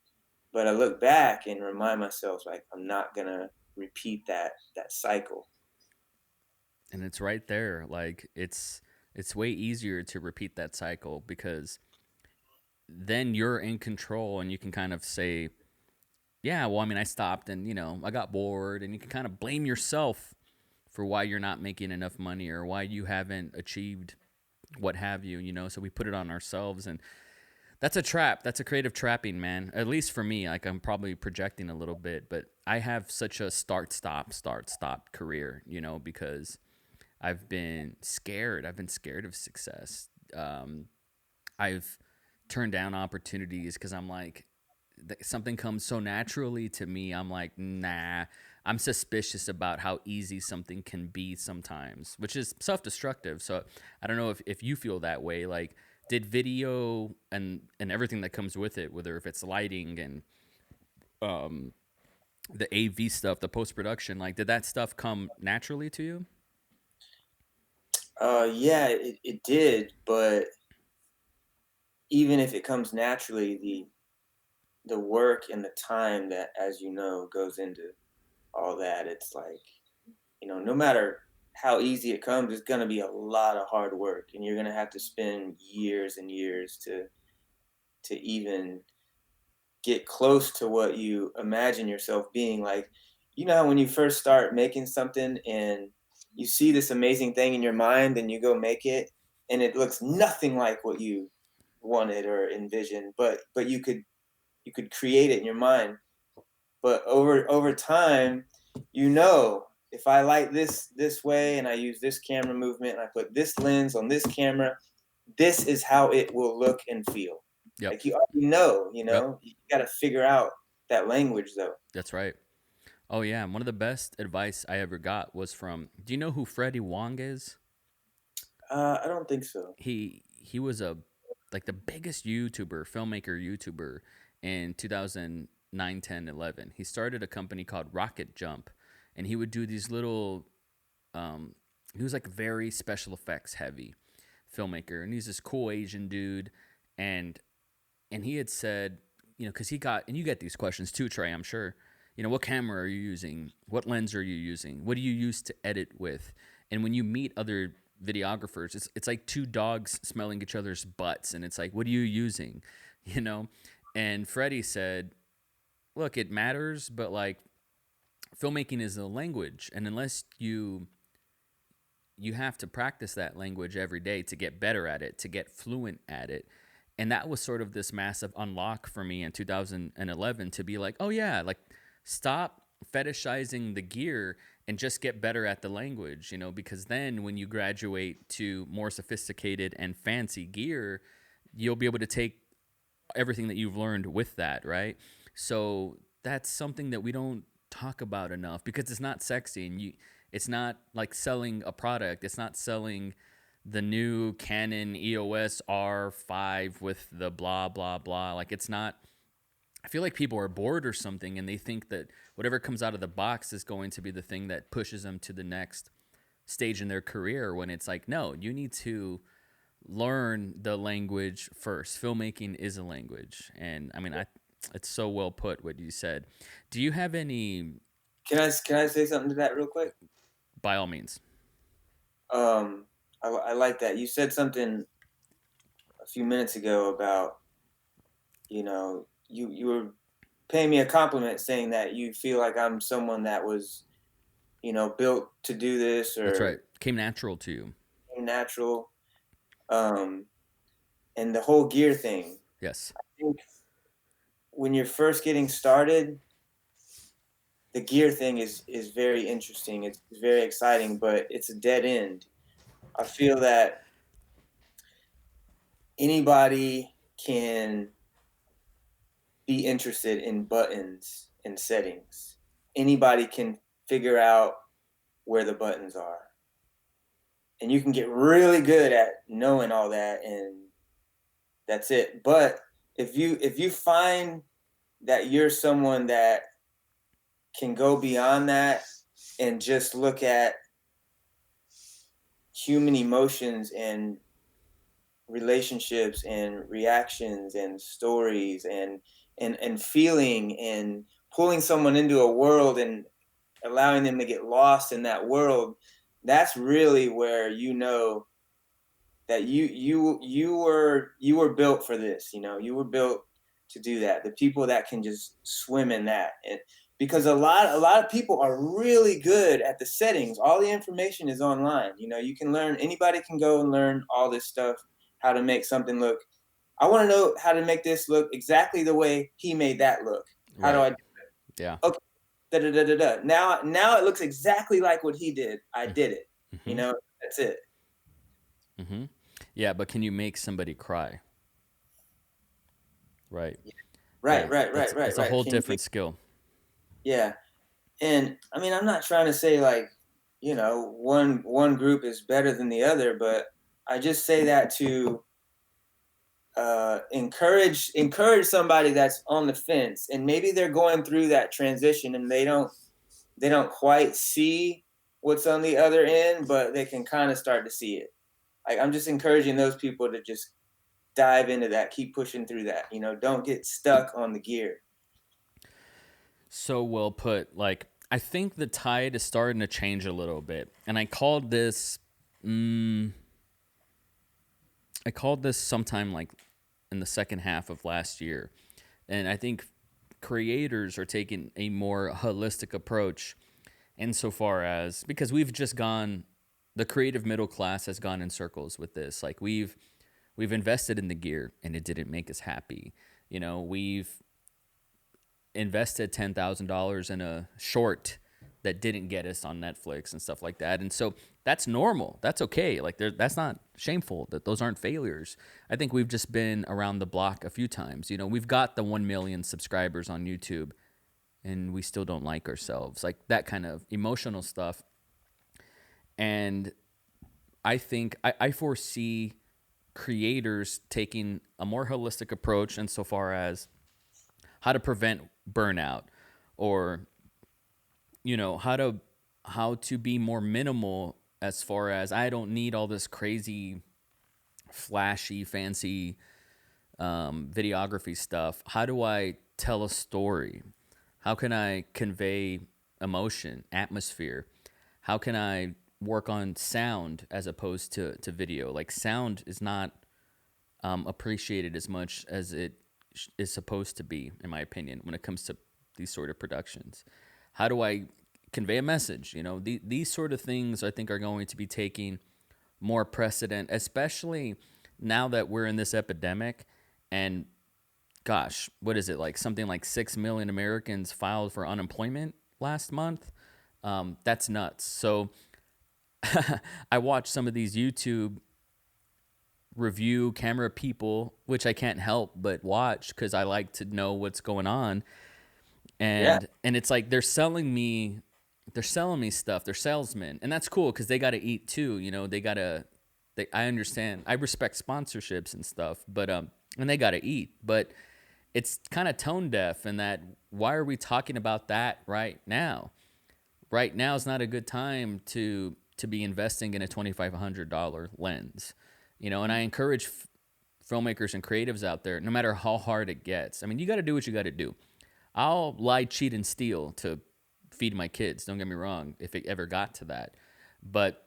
But I look back and remind myself like I'm not gonna repeat that cycle. And it's right there. Like it's way easier to repeat that cycle because then you're in control and you can kind of say, yeah, well, I mean, I stopped and I got bored, and you can kind of blame yourself for why you're not making enough money or why you haven't achieved what have you, you know? So we put it on ourselves, and that's a trap. That's a creative trapping, man. At least for me, like I'm probably projecting a little bit, but I have such a start stop career, you know, because I've been scared. I've been scared of success. I've turned down opportunities because I'm like, something comes so naturally to me. I'm like, nah. I'm suspicious about how easy something can be sometimes, which is self-destructive. So I don't know if you feel that way. Like, did video and everything that comes with it, whether if it's lighting and the AV stuff, the post production, like, did that stuff come naturally to you? Yeah, it did, but even if it comes naturally, the work and the time that, as you know, goes into all that, it's like, no matter how easy it comes, it's gonna be a lot of hard work, and you're gonna have to spend years and years to even get close to what you imagine yourself being. Like, how when you first start making something and you see this amazing thing in your mind and you go make it and it looks nothing like what you wanted or envisioned, but you could create it in your mind. But over time, if I light this way and I use this camera movement and I put this lens on this camera, this is how it will look and feel. Yep. Like, you already know, Yep. you got to figure out that language though. That's right. Oh yeah, one of the best advice I ever got was from. Do you know who Freddie Wong is? I don't think so. He was a like the biggest YouTuber in 2009, 10, 11. He started a company called Rocket Jump, and he would do these little. He was like very special effects heavy filmmaker, and he's this cool Asian dude, and he had said, you know, because he got, and you get these questions too, Trey, I'm sure. You know, what camera are you using? What lens are you using? What do you use to edit with? And when you meet other videographers, it's like two dogs smelling each other's butts, and it's like, what are you using? You know? And Freddie said, look, it matters, but like filmmaking is a language, and unless you have to practice that language every day to get better at it, to get fluent at it. And that was sort of this massive unlock for me in 2011 to be like, oh yeah, like stop fetishizing the gear and just get better at the language, you know, because then when you graduate to more sophisticated and fancy gear, you'll be able to take everything that you've learned with that, right? So that's something that we don't talk about enough because it's not sexy, and it's not like selling a product. It's not selling the new Canon EOS R5 with the blah blah blah. Like, it's not. I feel like people are bored or something, and they think that whatever comes out of the box is going to be the thing that pushes them to the next stage in their career, when it's like, no, you need to learn the language first. Filmmaking is a language. And I mean, it's so well put what you said. Do you have any? Can I say something to that real quick? By all means. I like that you said something a few minutes ago about, you were paying me a compliment saying that you feel like I'm someone that was, built to do this That's right. or Came natural to you. natural. Um, and the whole gear thing. Yes. I think when you're first getting started, the gear thing is very interesting. It's very exciting, but it's a dead end. I feel that anybody can be interested in buttons and settings. Anybody can figure out where the buttons are. And you can get really good at knowing all that, and that's it. But if you find that you're someone that can go beyond that and just look at human emotions and relationships and reactions and stories and feeling and pulling someone into a world and allowing them to get lost in that world, that's really where that you were built for this. You were built to do that. The people that can just swim in that. And because a lot of people are really good at the settings. All the information is online. You know, you can learn. Anybody can go and learn all this stuff, how to make something look. I want to know how to make this look exactly the way he made that look. How do Right. I? Yeah. Okay, da da da da da. Now it looks exactly like what he did. I did it. You Mm-hmm. know, that's it. Mm-hmm. Yeah, but can you make somebody cry? Right. Right, right, right, right, That's a right. whole Can you? different skill. Yeah, and I mean, I'm not trying to say like, you know, one group is better than the other, but I just say that to encourage somebody that's on the fence, and maybe they're going through that transition and they don't quite see what's on the other end, but they can kind of start to see it. Like, I'm just encouraging those people to just dive into that, keep pushing through that. You know, don't get stuck on the gear. So well put. Like, I think the tide is starting to change a little bit, and mm, I called this sometime like in the second half of last year, and I think creators are taking a more holistic approach insofar as because we've just gone the creative middle class has gone in circles with this. Like we've invested in the gear and it didn't make us happy. You know, we've invested $10,000 in a short that didn't get us on Netflix and stuff like that. And so that's normal. That's okay. Like that's not shameful. That those aren't failures. I think we've just been around the block a few times. You know, we've got the 1 million subscribers on YouTube and we still don't like ourselves. Like that kind of emotional stuff. And I think I foresee creators taking a more holistic approach insofar as how to prevent burnout or you know how to be more minimal as far as I don't need all this crazy flashy fancy videography stuff. How do I tell a story? How can I convey emotion, atmosphere? How can I work on sound as opposed to video? Like sound is not appreciated as much as it is supposed to be, in my opinion, when it comes to these sort of productions. How do I convey a message? You know, these sort of things I think are going to be taking more precedent, especially now that we're in this epidemic. And gosh, what is it like? Something like 6 million Americans filed for unemployment last month. That's nuts. So I watched some of these YouTube review camera people, which I can't help but watch because I like to know what's going on. Yeah, And it's like they're selling me stuff. They're salesmen, and that's cool because they got to eat too. You know, they gotta. I understand. I respect sponsorships and stuff, but and they got to eat. But it's kind of tone deaf in that why are we talking about that right now? Right now is not a good time to be investing in a $2,500 lens. You know, and I encourage filmmakers and creatives out there, no matter how hard it gets. I mean, you got to do what you got to do. I'll lie, cheat, and steal to feed my kids. Don't get me wrong, if it ever got to that. But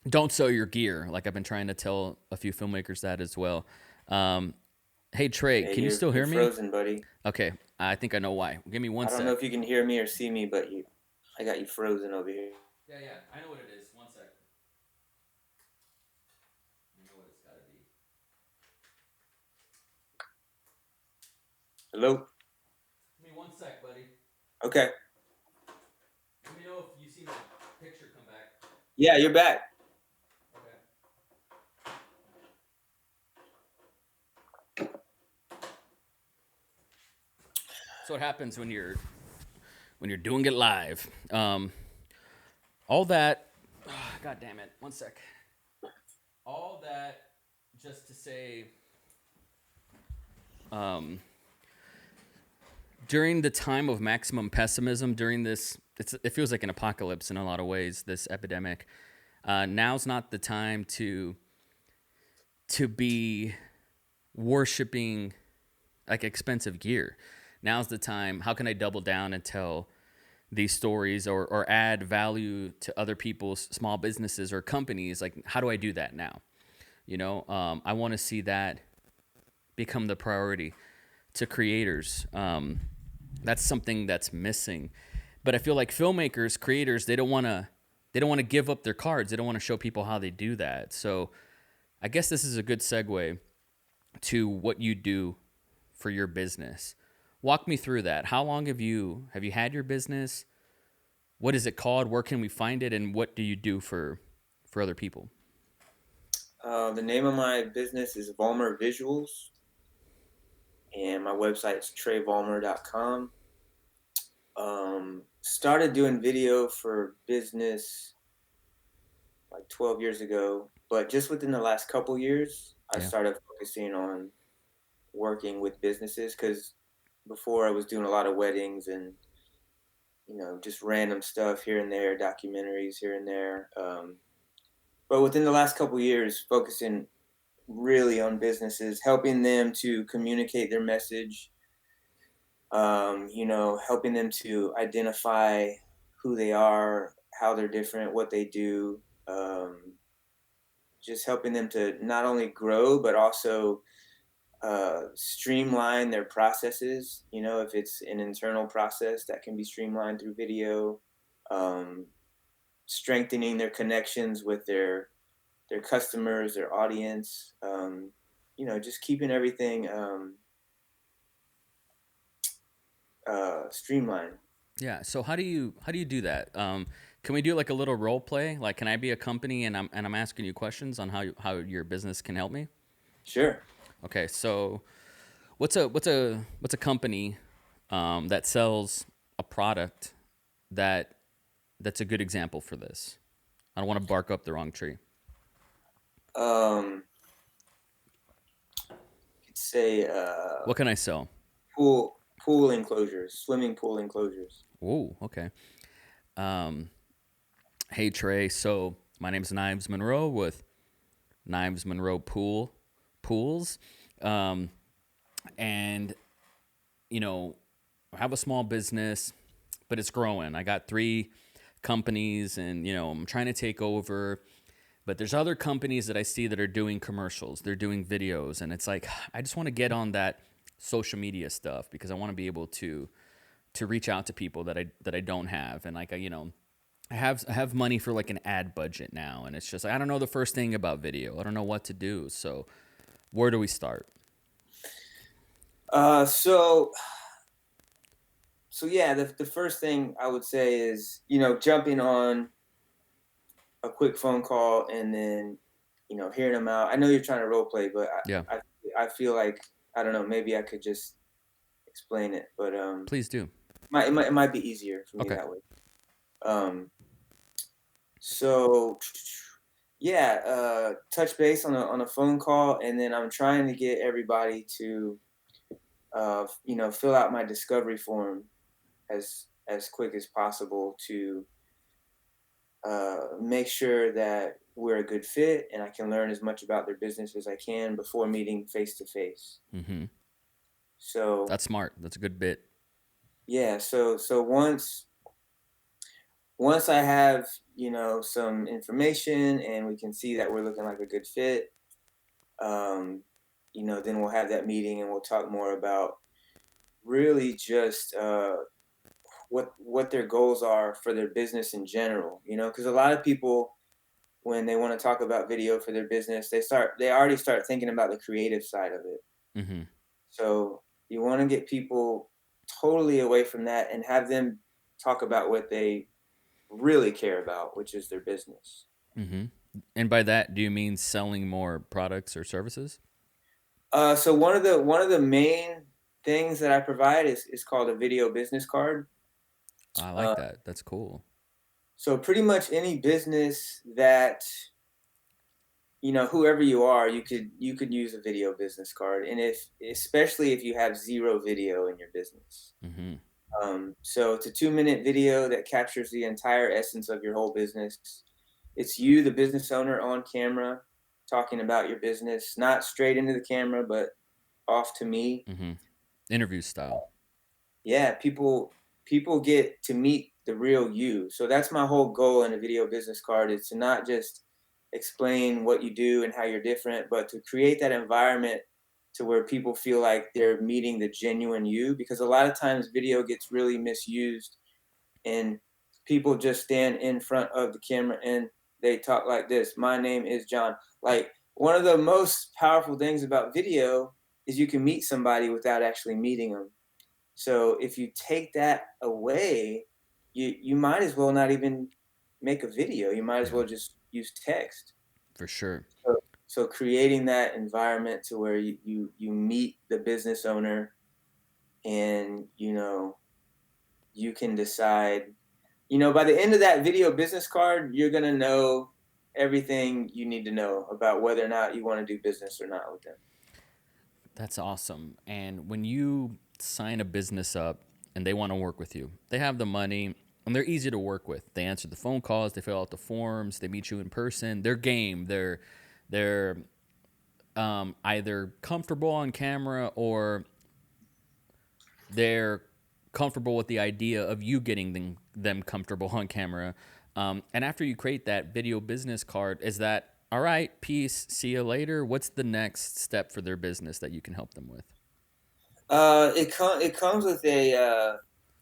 don't sell your gear. Like I've been trying to tell a few filmmakers that as well. Um, hey, Trey, hey, can you still you're hear me? frozen, buddy. Okay, I think I know why. Give me one I don't know sec. if you can hear me or see me, but I got you frozen over here. Yeah, yeah, I know what it is. One sec. I know what it's got to be. Hello. Give me one sec, buddy. Okay. Let me know if you see my picture come back. Yeah, you're back. Okay. So what happens when you're doing it live? All that. God damn it! One sec. All that just to say, um, during the time of maximum pessimism, during this, it feels like an apocalypse in a lot of ways. This epidemic. Now's not the time to be worshiping like expensive gear. Now's the time. How can I double down and tell these stories or add value to other people's small businesses or companies? Like, how do I do that now? You know, I want to see that become the priority to creators. That's something that's missing. But I feel like filmmakers, creators, they don't want to give up their cards. They don't want to show people how they do that. So I guess this is a good segue to what you do for your business. Walk me through that. How long have you had your business? What is it called? Where can we find it? And what do you do for other people? The name of my business is Vollmer Visuals, and my website's treyvollmer.com. Started doing video for business like 12 years ago, but just within the last couple years, I Yeah. started focusing on working with businesses because before I was doing a lot of weddings and just random stuff here and there, documentaries here and there. But within the last couple years, focusing really on businesses, helping them to communicate their message, helping them to identify who they are, how they're different, what they do, just helping them to not only grow, but also streamline their processes. If it's an internal process that can be streamlined through video, um, strengthening their connections with their customers, their audience, just keeping everything streamlined. Yeah. So how do you do that? Can we do like a little role play? Like, can I be a company and I'm asking you questions on how your business can help me? Sure. Okay. So what's a company that sells a product that that's a good example for this? I don't want to bark up the wrong tree. Um, could say What can I sell? pool enclosures, swimming pool enclosures. Oh, okay. Hey Trey. So my name's Knives Monroe with Knives Monroe Pools, um, and I have a small business, but it's growing. I got 3 companies, and I'm trying to take over. But there's other companies that I see that are doing commercials. They're doing videos, and it's like I just want to get on that social media stuff because I want to be able to reach out to people that I don't have, and like I have money for like an ad budget now, and it's just I don't know the first thing about video. I don't know what to do. So where do we start? Uh, so so yeah, the first thing I would say is jumping on a quick phone call and then hearing them out. I know you're trying to role play, but Yeah, I feel like I don't know. Maybe I could just explain it, but please do. it might be easier for me Okay. that way. Um, so yeah, touch base on a phone call, and then I'm trying to get everybody to fill out my discovery form as quick as possible to make sure that we're a good fit and I can learn as much about their business as I can before meeting face to face. Mm-hmm. So That's smart. That's a good bit. yeah, so once I have some information and we can see that we're looking like a good fit, um, then we'll have that meeting and we'll talk more about really just what their goals are for their business in general. Because a lot of people when they want to talk about video for their business, they already start thinking about the creative side of it. Mm-hmm. So you want to get people totally away from that and have them talk about what they really care about, which is their business. Mm-hmm. And by that, do you mean selling more products or services? So one of the main things that I provide is called a video business card. I Uh, like that. That's cool. so pretty much any business that whoever you are, you could use a video business card, and especially if you have zero video in your business. Mm-hmm. So it's a 2-minute video that captures the entire essence of your whole business. It's you, the business owner, on camera talking about your business, not straight into the camera, but off to me. Mm-hmm. Interview style. Yeah, people get to meet the real you. So that's my whole goal in a video business card is to not just explain what you do and how you're different, but to create that environment to where people feel like they're meeting the genuine you because a lot of times video gets really misused and people just stand in front of the camera and they talk like this. My name is John. Like, one of the most powerful things about video is you can meet somebody without actually meeting them. So if you take that away, you might as well not even make a video. You might as Yeah, well just use text. for sure. So, so creating that environment to where you meet the business owner, and you can decide, by the end of that video business card, you're going to know everything you need to know about whether or not you want to do business or not with them. That's awesome. And when you sign a business up and they want to work with you, they have the money and they're easy to work with. They answer the phone calls, they fill out the forms, they meet you in person. They're game. They're either comfortable on camera or they're comfortable with the idea of you getting them comfortable on camera. And after you create that video business card, is that all right? Peace. See you later. What's the next step for their business that you can help them with? It comes with a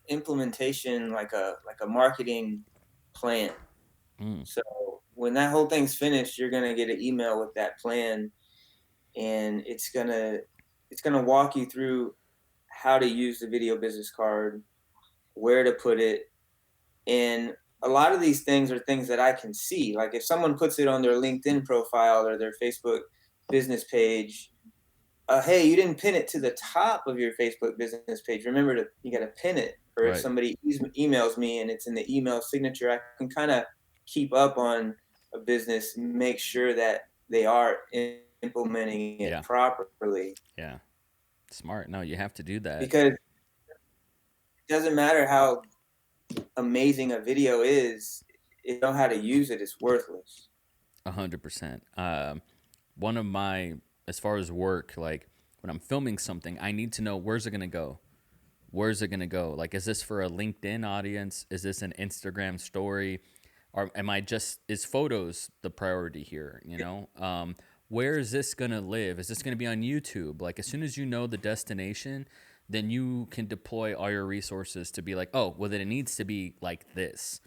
implementation, like a marketing plan. Mm, So when that whole thing's finished, you're gonna get an email with that plan, and it's gonna walk you through how to use the video business card, where to put it, and a lot of these things are things that I can see. Like, if someone puts it on their LinkedIn profile or their Facebook business page, hey, you didn't pin it to the top of your Facebook business page. Remember you got to pin it. Or if right. somebody emails me and it's in the email signature, I can kind of keep up on a business, make sure that they are implementing it Yeah. properly. Yeah. Smart. No, you have to do that. Because it doesn't matter how amazing a video is, if you know how to use it, it's worthless. 100%. One of my, as far as work, like when I'm filming something, I need to know where's it gonna go. Where's it gonna go? Like, is this for a LinkedIn audience? Is this an Instagram story? Or am I just is photos the priority here? Where is this gonna live? Is this gonna be on YouTube? Like, as soon as you know the destination, then you can deploy all your resources to be like, oh, well, then it needs to be like this,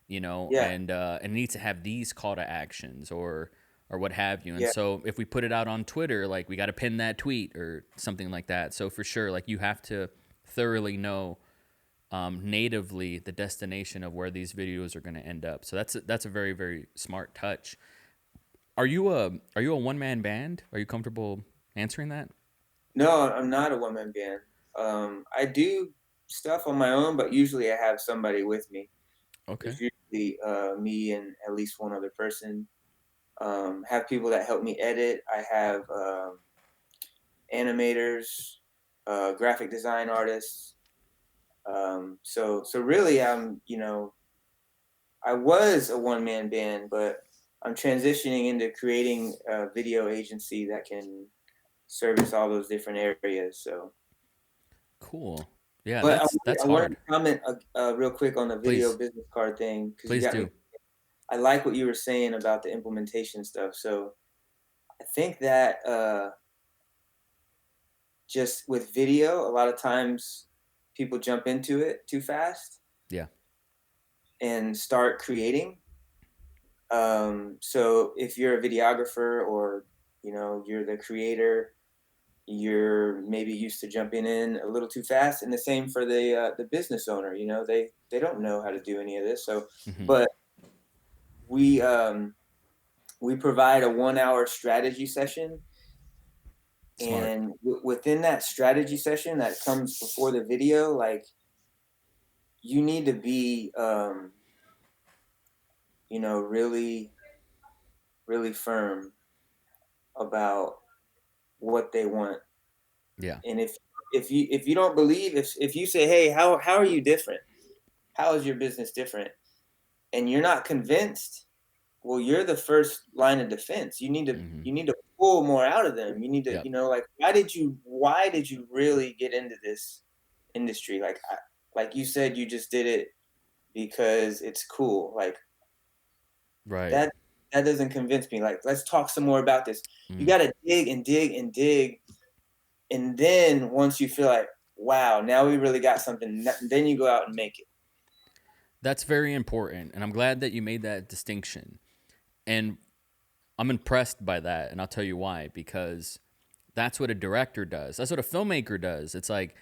Yeah, and it needs to have these call to actions or what have you. And yeah, so if we put it out on Twitter, like we got to pin that tweet or something like that. So for sure, like you have to thoroughly know natively the destination of where these videos are going to end up. So that's a very very smart touch. Are you a one man band? Are you comfortable answering that? no, I'm not a one man band. I do stuff on my own, but usually I have somebody with me. Okay. There's usually me and at least one other person. Have people that help me edit. I have animators, graphic design artists. So really, I was a one man band, but I'm transitioning into creating a video agency that can service all those different areas. So, Cool. Yeah, but that's I wanted hard. to comment real quick on the video Please, business card thing, because you please got me. do. I like what you were saying about the implementation stuff. So I think that just with video, a lot of times people jump into it too fast Yeah. and start creating. So if you're a videographer, or you're the creator, you're maybe used to jumping in a little too fast, and the same for the business owner. They don't know how to do any of this. So, Hmm. but we we provide a 1 hour strategy session, Smart. and within that strategy session that comes before the video, like, you need to be really really firm about what they want. Yeah. And if you don't believe, if you say, hey, how are you different, how is your business different, and you're not convinced, well, you're the first line of defense. you need to Hmm. you need to pull more out of them. You need to, Yep. like, why did you really get into this industry? Like you said, you just did it because it's cool. Like, Right. that doesn't convince me. Like, let's talk some more about this. You Mm. got to dig and dig and dig, and then once you feel like, wow, now we really got something, then you go out and make it. That's very important, and I'm glad that you made that distinction. And I'm impressed by that, and I'll tell you why. Because that's what a director does. That's what a filmmaker does. It's like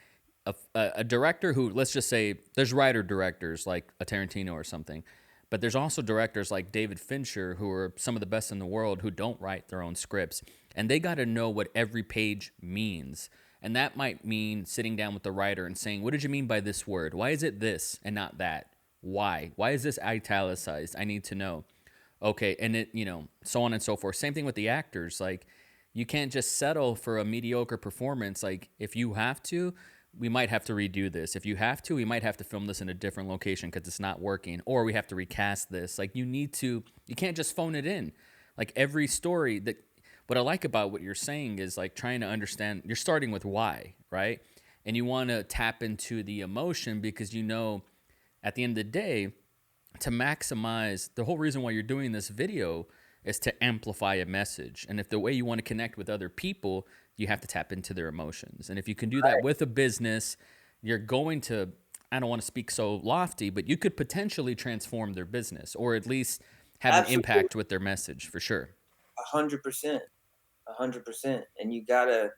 a director who, let's just say, there's writer directors like a Tarantino or something, but there's also directors like David Fincher who are some of the best in the world who don't write their own scripts, and they got to know what every page means. And that might mean sitting down with the writer and saying, "What did you mean by this word? Why is it this and not that? Why? Why is this italicized? I need to know." Okay, and it, so on and so forth. Same thing with the actors. Like, you can't just settle for a mediocre performance. Like, if you have to, we might have to redo this. If you have to, we might have to film this in a different location because it's not working, or we have to recast this. Like, you can't just phone it in. Like, every story that, what I like about what you're saying is like trying to understand, you're starting with why, right? And you want to tap into the emotion because at the end of the day, to maximize the whole reason why you're doing this video is to amplify a message. And if the way you want to connect with other people, you have to tap into their emotions. And if you can do that with a business, you're going to, I don't want to speak so lofty, but you could potentially transform their business or at least have an Absolutely, impact with their message for sure. 100%, 100%. And you gotta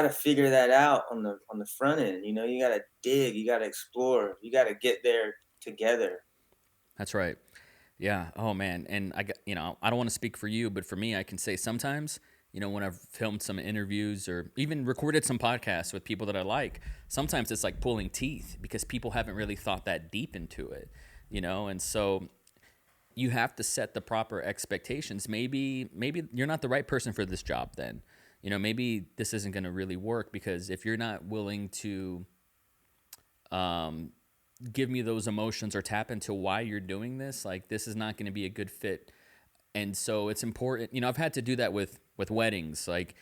figure that out on the front end. You gotta dig, you gotta explore, you gotta get there together. That's right. Yeah. Oh man. And I don't want to speak for you, but for me, I can say sometimes, when I've filmed some interviews or even recorded some podcasts with people that I like, sometimes it's like pulling teeth because people haven't really thought that deep into it, and so you have to set the proper expectations. Maybe you're not the right person for this job then. Maybe this isn't going to really work because if you're not willing to um, give me those emotions or tap into why you're doing this, like this is not going to be a good fit. And so it's important, I've had to do that with weddings. Like,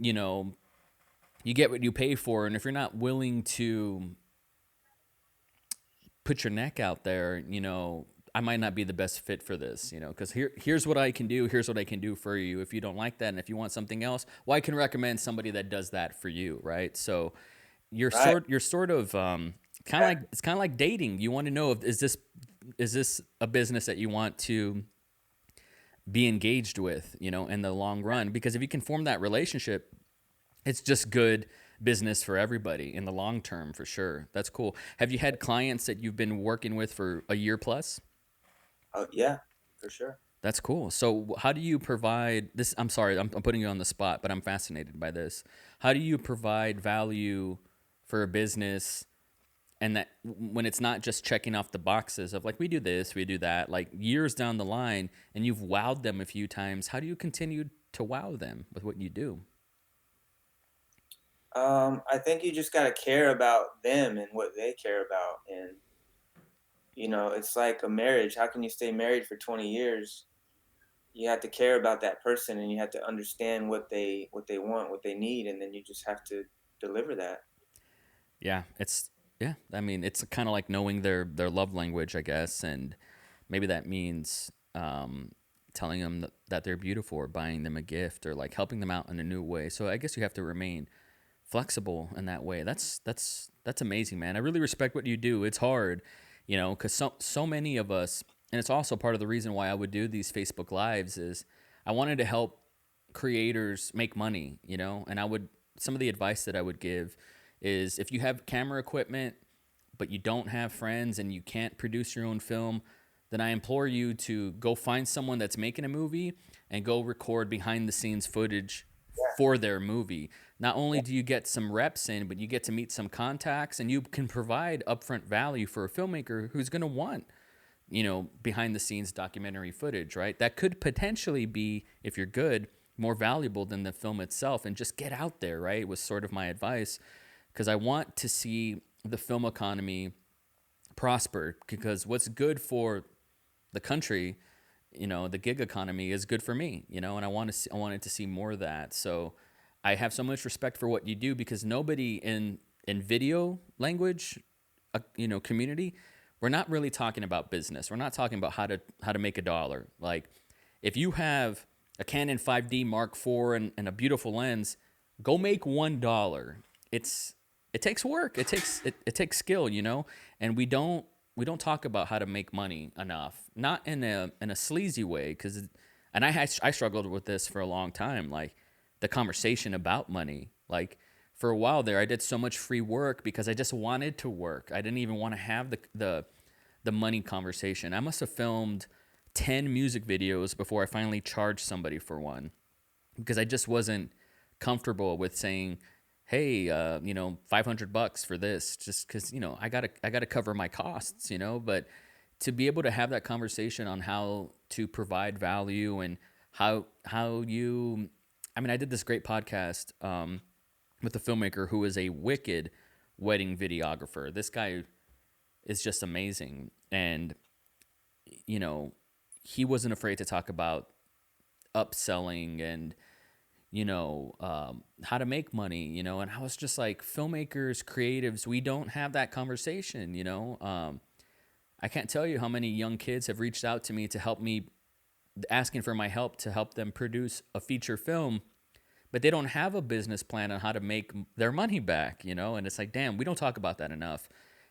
you know you get what you pay for, and if you're not willing to put your neck out there, I might not be the best fit for this, because here's what I can do, here's what I can do for you. If you don't like that and if you want something else, well, I can recommend somebody that does that for you, right? So Right. you're sort of kind of like, it's kind of like dating. You want to know if is this a business that you want to be engaged with, in the long run? Because if you can form that relationship, it's just good business for everybody in the long term for sure. That's cool. Have you had clients that you've been working with for a year plus? Oh yeah, for sure. That's cool. So how do you provide this? I'm sorry, I'm putting you on the spot, but I'm fascinated by this. How do you provide value for a business, and that when it's not just checking off the boxes of like, we do this, we do that, like years down the line, and you've wowed them a few times, how do you continue to wow them with what you do? I think you just gotta care about them and what they care about, and it's like a marriage. How can you stay married for 20 years? You have to care about that person, and you have to understand what they want, what they need, and then you just have to deliver that. Yeah, yeah. I mean, it's kind of like knowing their love language, I guess, and maybe that means telling them that they're beautiful, or buying them a gift, or like helping them out in a new way. So I guess you have to remain flexible in that way. That's amazing, man. I really respect what you do. It's hard, because so many of us, and it's also part of the reason why I would do these Facebook lives is I wanted to help creators make money, and some of the advice that I would give is if you have camera equipment but you don't have friends and you can't produce your own film, then I implore you to go find someone that's making a movie and go record behind the scenes footage for their movie. Not only do you get some reps in, but you get to meet some contacts, and you can provide upfront value for a filmmaker who's going to want, behind the scenes documentary footage, right? That could potentially be, if you're good, more valuable than the film itself. And just get out there, right? Was sort of my advice, because I want to see the film economy prosper, because what's good for the country, the gig economy is good for me, and I wanted to see more of that. So I have so much respect for what you do, because nobody in video language, community, we're not really talking about business. We're not talking about how to make a dollar. Like, if you have a Canon 5D Mark IV and a beautiful lens, go make $1. It takes work. It takes skill, and we don't we don't talk about how to make money enough. Not in a sleazy way, because and I struggled with this for a long time. Like the conversation about money. Like for a while there, I did so much free work because I just wanted to work. I didn't even want to have the money conversation. I must have filmed 10 music videos before I finally charged somebody for one, because I just wasn't comfortable with saying, "Hey, $500 for this," just because I gotta cover my costs, But to be able to have that conversation on how to provide value and how you, I mean, I did this great podcast with a filmmaker who is a wicked wedding videographer. This guy is just amazing, and you know, he wasn't afraid to talk about upselling and how to make money, and I was just like, filmmakers, creatives, we don't have that conversation, I can't tell you how many young kids have reached out to me to help me, asking for my help to help them produce a feature film, but they don't have a business plan on how to make their money back, and it's like, damn, we don't talk about that enough.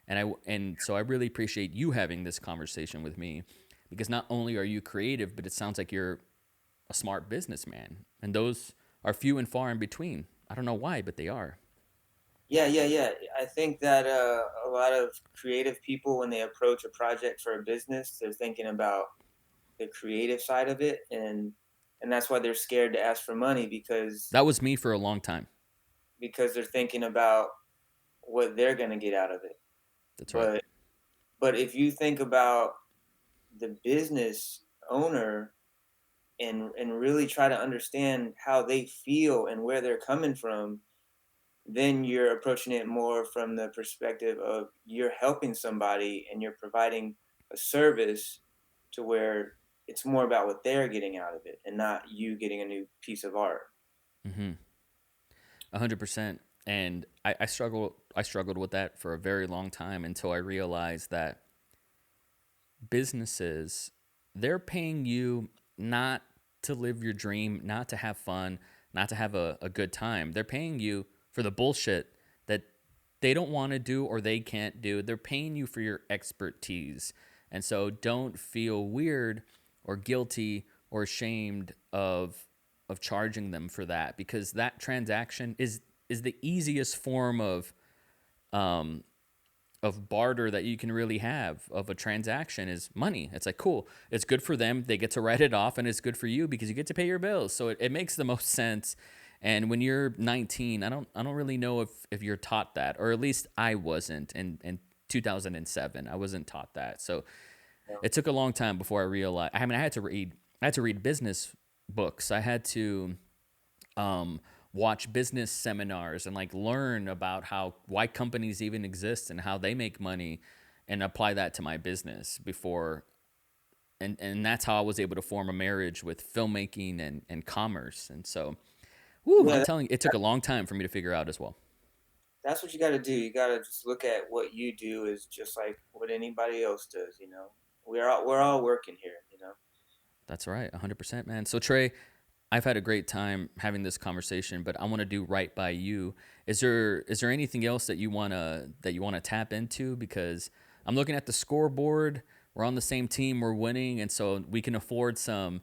And so I really appreciate you having this conversation with me, because not only are you creative, but it sounds like you're a smart businessman, and those are few and far in between. I don't know why, but they are. Yeah, yeah, yeah. I think that a lot of creative people, when they approach a project for a business, they're thinking about the creative side of it, and that's why they're scared to ask for money That was me for a long time. because they're thinking about what they're going to get out of it. That's right. But if you think about the business owner and really try to understand how they feel and where they're coming from, then you're approaching it more from the perspective of you're helping somebody and you're providing a service to where it's more about what they're getting out of it and not you getting a new piece of art. Mm-hmm. 100%. And I struggled with that for a very long time, until I realized that businesses, they're paying you not to live your dream, not to have fun, not to have a good time. They're paying you for the bullshit that they don't want to do or they can't do. They're paying you for your expertise. And so don't feel weird or guilty or ashamed of charging them for that, because that transaction is the easiest form um, of barter that you can really have, of a transaction, is money. It's like, cool, it's good for them, they get to write it off, and it's good for you because you get to pay your bills. So it makes the most sense. And when you're 19, I don't really know if you're taught that, or at least I wasn't in 2007. I wasn't taught that. So You know? it took a long time before I realized. I mean, I had to read business books. I had to um, watch business seminars and like learn about why companies even exist and how they make money, and apply that to my business before. And that's how I was able to form a marriage with filmmaking and commerce. And so, whoo, I'm Yeah, telling you, it took a long time for me to figure out as well. that's what you got to do. You got to just look at what you do is just like what anybody else does. We're all working here. That's right, 100%, man. So Trey, I've had a great time having this conversation, but I want to do right by you. Is there anything else that you wanna tap into? Because I'm looking at the scoreboard. We're on the same team. We're winning, and so we can afford some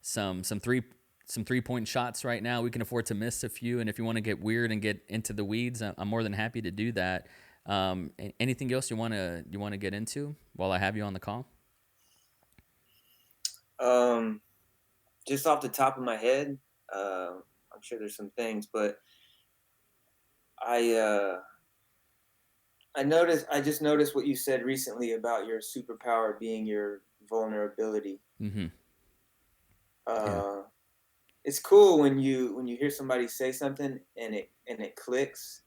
3-point shots right now. We can afford to miss a few, and if you want to get weird and get into the weeds, I'm more than happy to do that. Anything else you wanna get into while I have you on the call? Um, just off the top of my head, I'm sure there's some things, but I uh, I just noticed what you said recently about your superpower being your vulnerability. Mm-hmm. Yeah. Uh, it's cool when you hear somebody say something and it clicks.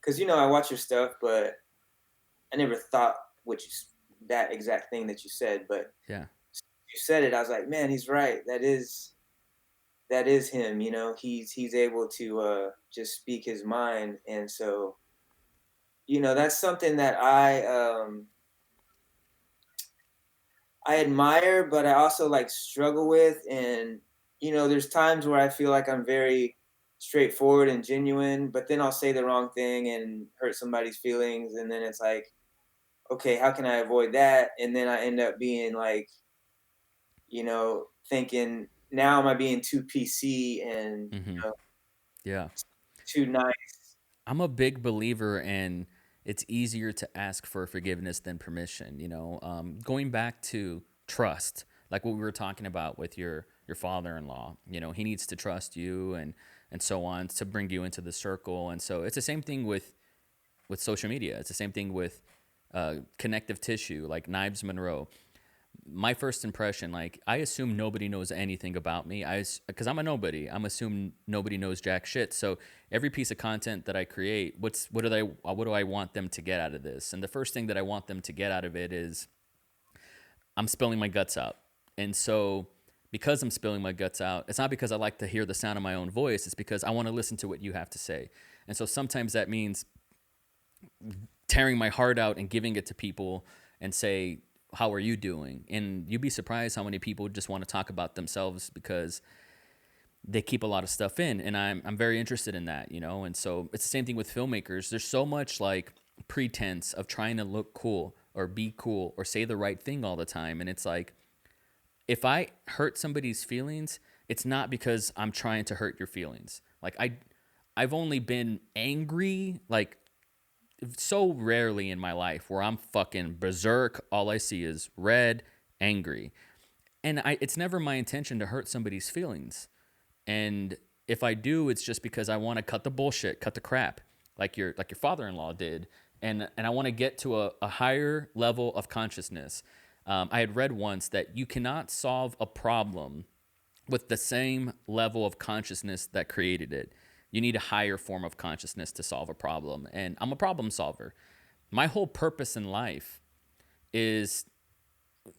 Cause I watch your stuff, but I never thought what you that exact thing that you said. But Yeah. you said it, I was like, man, he's right. That is him. He's able to just speak his mind, and so that's something that I admire, but I also like struggle with. And there's times where I feel like I'm very straightforward and genuine, but then I'll say the wrong thing and hurt somebody's feelings, and then it's like, okay, how can I avoid that? And then I end up being like, thinking, now am I being too PC and Hmm. Yeah. too nice? I'm a big believer in it's easier to ask for forgiveness than permission. Going back to trust, like what we were talking about with your father-in-law. He needs to trust you and so on to bring you into the circle. And so it's the same thing with social media. It's the same thing with connective tissue, like Knives Monroe. My first impression, like I assume nobody knows anything about me. Because I'm a nobody. I'm assuming nobody knows jack shit. So every piece of content that I create, what do I want them to get out of this? And the first thing that I want them to get out of it is I'm spilling my guts out. And so because I'm spilling my guts out, it's not because I like to hear the sound of my own voice. It's because I want to listen to what you have to say. And so sometimes that means tearing my heart out and giving it to people and say, how are you doing? And you'd be surprised how many people just want to talk about themselves because they keep a lot of stuff in. And I'm very interested in that, And so it's the same thing with filmmakers. There's so much like pretense of trying to look cool or be cool or say the right thing all the time. And it's like, if I hurt somebody's feelings, it's not because I'm trying to hurt your feelings. Like I've only been angry like so rarely in my life where I'm fucking berserk. All I see is red, angry. And it's never my intention to hurt somebody's feelings. And if I do, it's just because I want to cut the bullshit, cut the crap, like your father-in-law did. And I want to get to a higher level of consciousness. I had read once that you cannot solve a problem with the same level of consciousness that created it. You need a higher form of consciousness to solve a problem. And I'm a problem solver. My whole purpose in life is,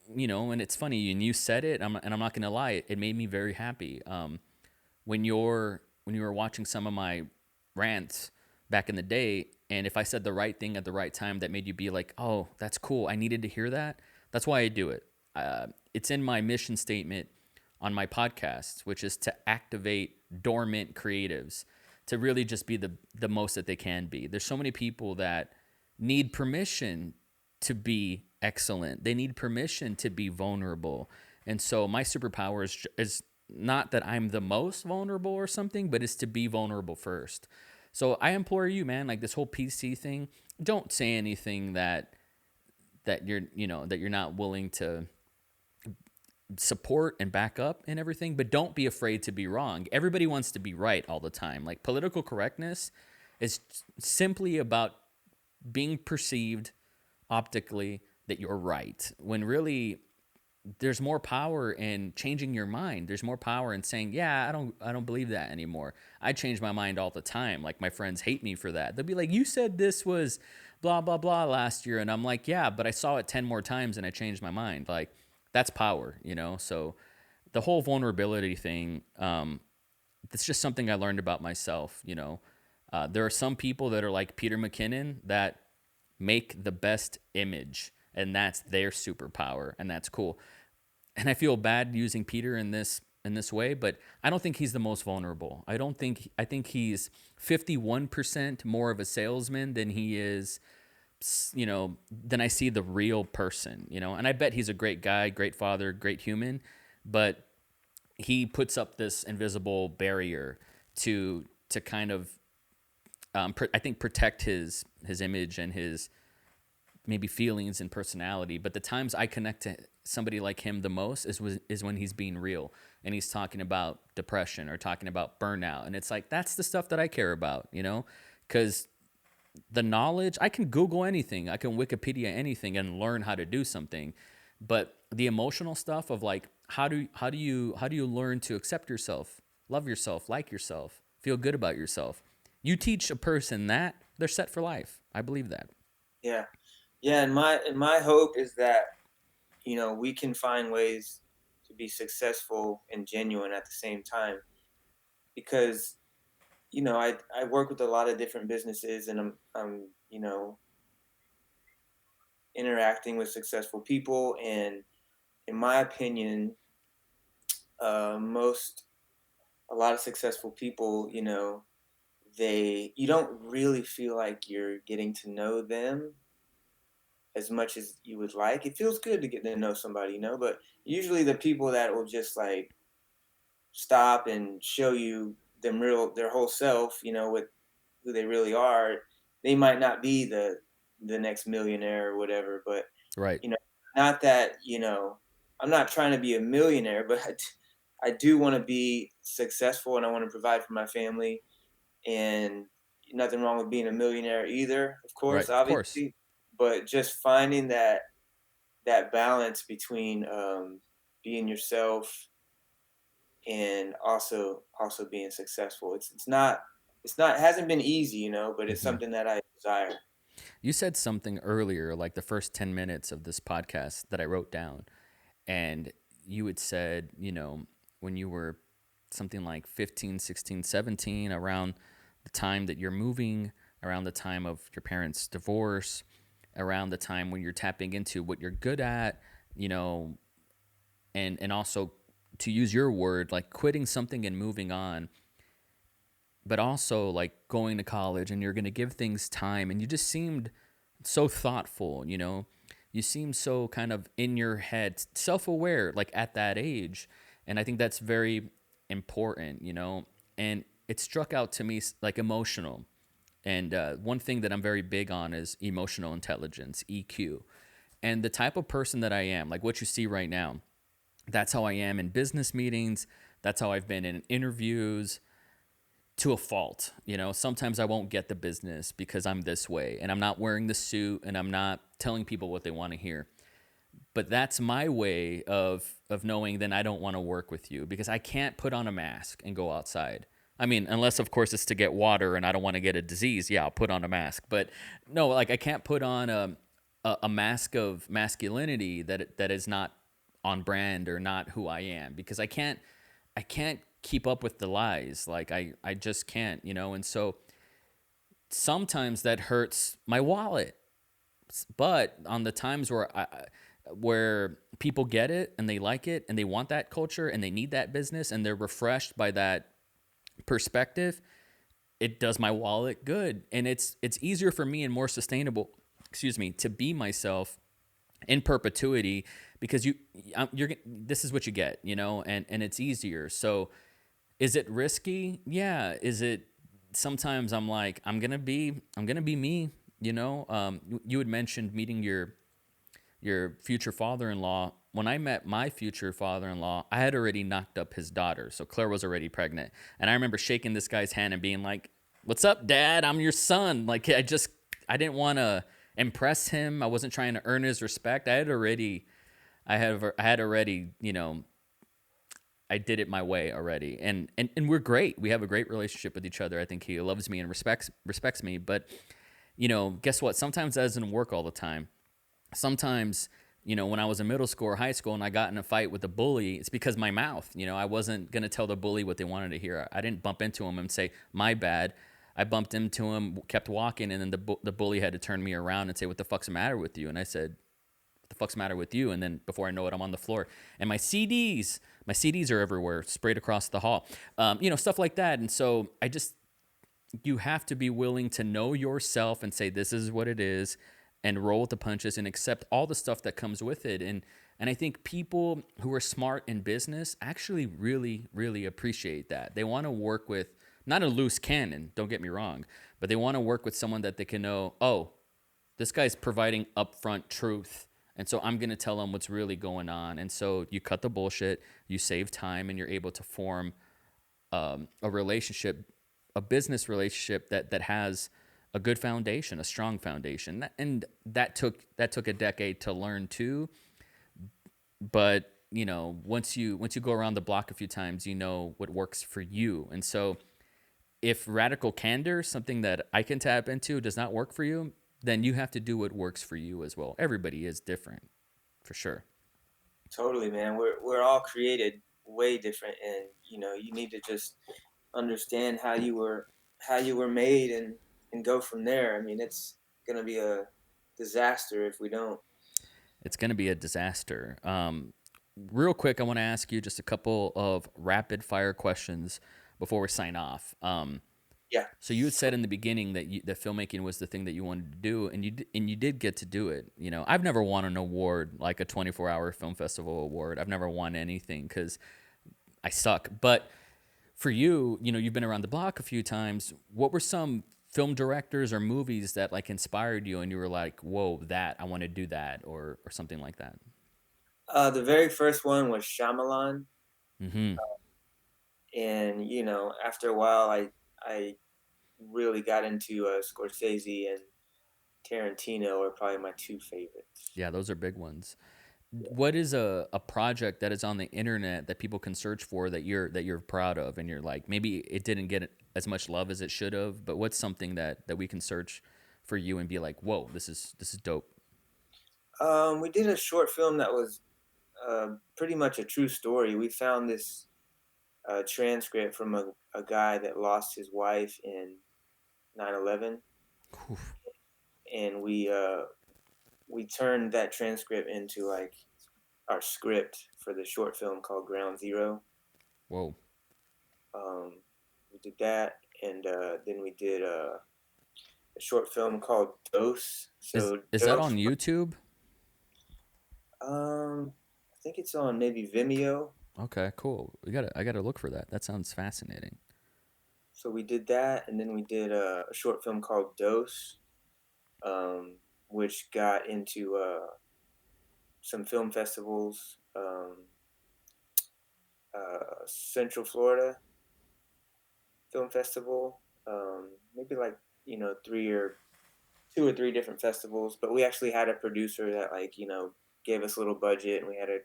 and it's funny, and you said it, and I'm not going to lie, it made me very happy. When you were watching some of my rants back in the day, and if I said the right thing at the right time that made you be like, oh, that's cool, I needed to hear that, that's why I do it. It's in my mission statement on my podcast, which is to activate dormant creatives to really just be the most that they can be. There's so many people that need permission to be excellent. They need permission to be vulnerable. And so my superpower is not that I'm the most vulnerable or something, but it's to be vulnerable first. So I implore you, man, like this whole PC thing, don't say anything that you're not willing to support and back up and everything, but don't be afraid to be wrong. Everybody wants to be right all the time. Like political correctness is simply about being perceived optically that you're right, when really there's more power in changing your mind. There's more power in saying, yeah, I don't believe that anymore. I change my mind all the time. Like my friends hate me for that. They'll be like, you said this was blah blah blah last year, and I'm like, yeah, but I saw it 10 more times and I changed my mind. Like that's power. So the whole vulnerability thing, it's just something I learned about myself. There are some people that are like Peter McKinnon that make the best image, and that's their superpower, and that's cool. And I feel bad using Peter in this way, but I don't think he's the most vulnerable. I think he's 51% more of a salesman than he is, than I see the real person. And I bet he's a great guy, great father, great human, but he puts up this invisible barrier to kind of I think protect his image and his maybe feelings and personality. But the times I connect to somebody like him the most is when he's being real and he's talking about depression or talking about burnout. And it's like, that's the stuff that I care about. Because the knowledge, I can Google anything, I can Wikipedia anything and learn how to do something. But the emotional stuff of like, how do you learn to accept yourself, love yourself, like yourself, feel good about yourself? You teach a person that, they're set for life. I believe that. Yeah, yeah. And my hope is that we can find ways to be successful and genuine at the same time, because I work with a lot of different businesses, and I'm interacting with successful people, and in my opinion, most a lot of successful people, you don't really feel like you're getting to know them. as much as you would like. It feels good to get to know somebody, but usually the people that will just like stop and show you their whole self, with who they really are, they might not be the next millionaire or whatever, but Right. you know, not that, I'm not trying to be a millionaire, but I do want to be successful and I want to provide for my family, and nothing wrong with being a millionaire either, of Right. course, Of course. obviously, but just finding that balance between being yourself and also being successful. It hasn't been easy, but it's Hmm. something that I desire. You said something earlier, like the first 10 minutes of this podcast that I wrote down. And you had said, when you were something like 15, 16, 17, around the time that you're moving, around the time of your parents' divorce, around the time when you're tapping into what you're good at, you know, and also, to use your word, like quitting something and moving on, but also like going to college and you're going to give things time. And you just seemed so thoughtful, you seem so kind of in your head, self-aware, like at that age. And I think that's very important, and it struck out to me like emotional. And one thing that I'm very big on is emotional intelligence, EQ. And the type of person that I am, like what you see right now, that's how I am in business meetings. That's how I've been in interviews, to a fault. Sometimes I won't get the business because I'm this way and I'm not wearing the suit and I'm not telling people what they want to hear. But that's my way of knowing then I don't want to work with you, because I can't put on a mask and go outside. I mean, unless of course it's to get water and I don't want to get a disease, yeah, I'll put on a mask. But no, like I can't put on a mask of masculinity that is not on brand or not who I am, because I can't keep up with the lies. Like I just can't, and so sometimes that hurts my wallet. But on the times where people get it and they like it and they want that culture and they need that business and they're refreshed by that perspective, it does my wallet good. And it's easier for me and more sustainable, excuse me, to be myself in perpetuity, because you're this is what you get, and it's easier. So is it risky? Yeah. Is it, sometimes I'm like, I'm gonna be me. You had mentioned meeting your future father-in-law. When I met my future father-in-law, I had already knocked up his daughter, so Claire was already pregnant. And I remember shaking this guy's hand and being like, "What's up, Dad? I'm your son." Like I didn't want to impress him. I wasn't trying to earn his respect. I had already, I did it my way already, and we're great. We have a great relationship with each other. I think he loves me and respects me. But guess what? Sometimes that doesn't work all the time. Sometimes, when I was in middle school or high school and I got in a fight with a bully, it's because my mouth. I wasn't gonna tell the bully what they wanted to hear. I didn't bump into him and say my bad. I bumped into him, kept walking, and then the bully had to turn me around and say, "What the fuck's the matter with you?" And I said, "What the fuck's the matter with you?" And then before I know it, I'm on the floor, and my CDs are everywhere, sprayed across the hall, stuff like that. And so you have to be willing to know yourself and say, this is what it is, and roll with the punches and accept all the stuff that comes with it. And I think people who are smart in business actually really, really appreciate that. They want to work with not a loose cannon, don't get me wrong, but they want to work with someone that they can know, oh, this guy's providing upfront truth. And so I'm going to tell him what's really going on. And so you cut the bullshit, you save time, and you're able to form a relationship, a business relationship that has a good foundation, a strong foundation. And that took a decade to learn too. But once you go around the block a few times, you know what works for you. And so if radical candor, something that I can tap into, does not work for you, then you have to do what works for you as well. Everybody is different, for sure. Totally, man. We're all created way different, and you need to just understand how you were made, and go from there. I mean, it's gonna be a disaster if we don't. It's going to be a disaster. Real quick, I want to ask you just a couple of rapid fire questions before we sign off. Yeah. So you had said in the beginning that that filmmaking was the thing that you wanted to do, and you did get to do it. You know, I've never won an award like a 24-hour film festival award. I've never won anything because I suck. But for you, you know, you've been around the block a few times. What were some film directors or movies that like inspired you, and you were like, "Whoa, that I want to do that," or something like that? The very first one was Shyamalan, Mm-hmm. and after a while, I really got into Scorsese and Tarantino are probably my two favorites. Yeah, those are big ones. What is a project that is on the internet that people can search for that you're proud of, and you're like, maybe it didn't get as much love as it should have, but what's something that we can search for you and be like, whoa, this is dope. We did a short film that was pretty much a true story. We found this transcript from a guy that lost his wife in 9/11, Oof. and we turned that transcript into like our script for the short film called Ground Zero. Whoa. Um, we did that, and then we did a short film called Dose. Is So is that Dose, on YouTube? I think it's on maybe Vimeo. Okay, cool. I gotta look for that. That sounds fascinating. So we did that, and then we did a short film called Dose, um, which got into some film festivals, Central Florida Film Festival, maybe like three or two or three different festivals. But we actually had a producer that like gave us a little budget, and we had a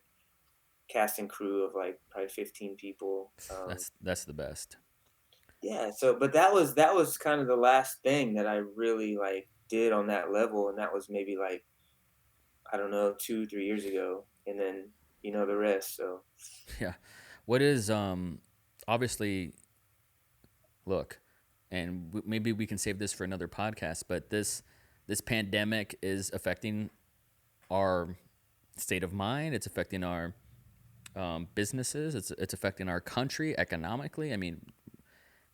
casting crew of like probably 15 people. That's the best. Yeah. So, but that was kind of the last thing that I really like did on that level, and that was maybe like I don't know 2 3 years ago, and then the rest. So Yeah. What is obviously look, and maybe we can save this for another podcast, but this pandemic is affecting our state of mind. It's affecting our businesses. It's affecting our country economically. I mean,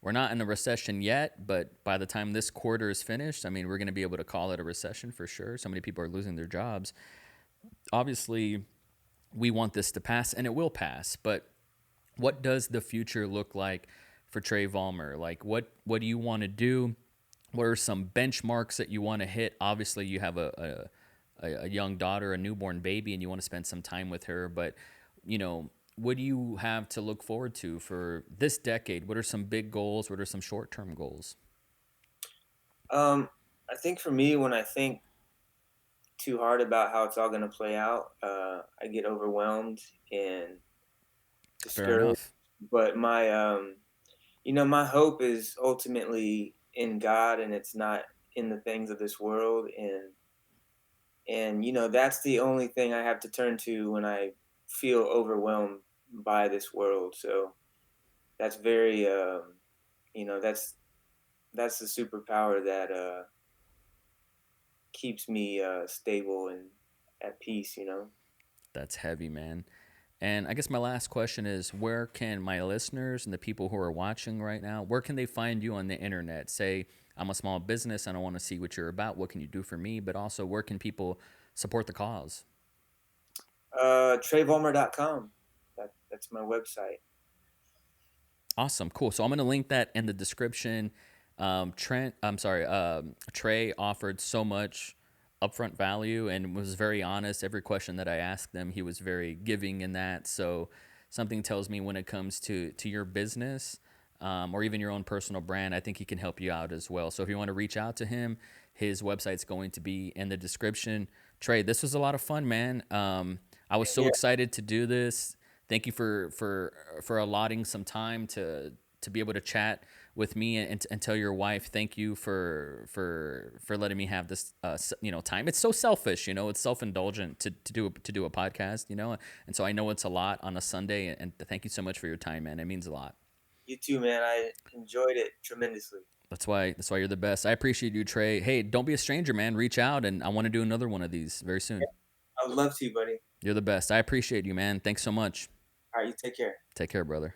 we're not in a recession yet, but by the time this quarter is finished, I mean, we're going to be able to call it a recession for sure. So many people are losing their jobs. Obviously, we want this to pass, and it will pass. But what does the future look like for Trey Vollmer? Like, what do you want to do? What are some benchmarks that you want to hit? Obviously, you have a young daughter, a newborn baby, and you want to spend some time with her. But, you know, what do you have to look forward to for this decade? What are some big goals? What are some short term goals? I think for me, when I think too hard about how it's all going to play out, I get overwhelmed and Fair discouraged. enough. But my hope is ultimately in God, and it's not in the things of this world. And that's the only thing I have to turn to when I feel overwhelmed by this world. So that's very, that's the superpower that keeps me stable and at peace. That's heavy, man. And I guess my last question is, where can my listeners and the people who are watching right now, where can they find you on the internet? Say, I'm a small business and I want to see what you're about. What can you do for me? But also, where can people support the cause? TreyVolmer.com. That's my website. Awesome, cool. So I'm gonna link that in the description. Trey offered so much upfront value and was very honest. Every question that I asked them, he was very giving in that. So something tells me when it comes to your business or even your own personal brand, I think he can help you out as well. So if you want to reach out to him, his website's going to be in the description. Trey, this was a lot of fun, man. I was so Yeah, excited to do this. Thank you for allotting some time to be able to chat with me and tell your wife thank you for letting me have this time. It's so selfish, it's self-indulgent to do a podcast, and so I know it's a lot on a Sunday, and thank you so much for your time, man. It means a lot. you too, man. I enjoyed it tremendously. That's why you're the best. I appreciate you, Trey. Hey, don't be a stranger, man. Reach out, and I want to do another one of these very soon. I would love to, buddy. You're the best. I appreciate you, man. Thanks so much. All right, you take care. Take care, brother.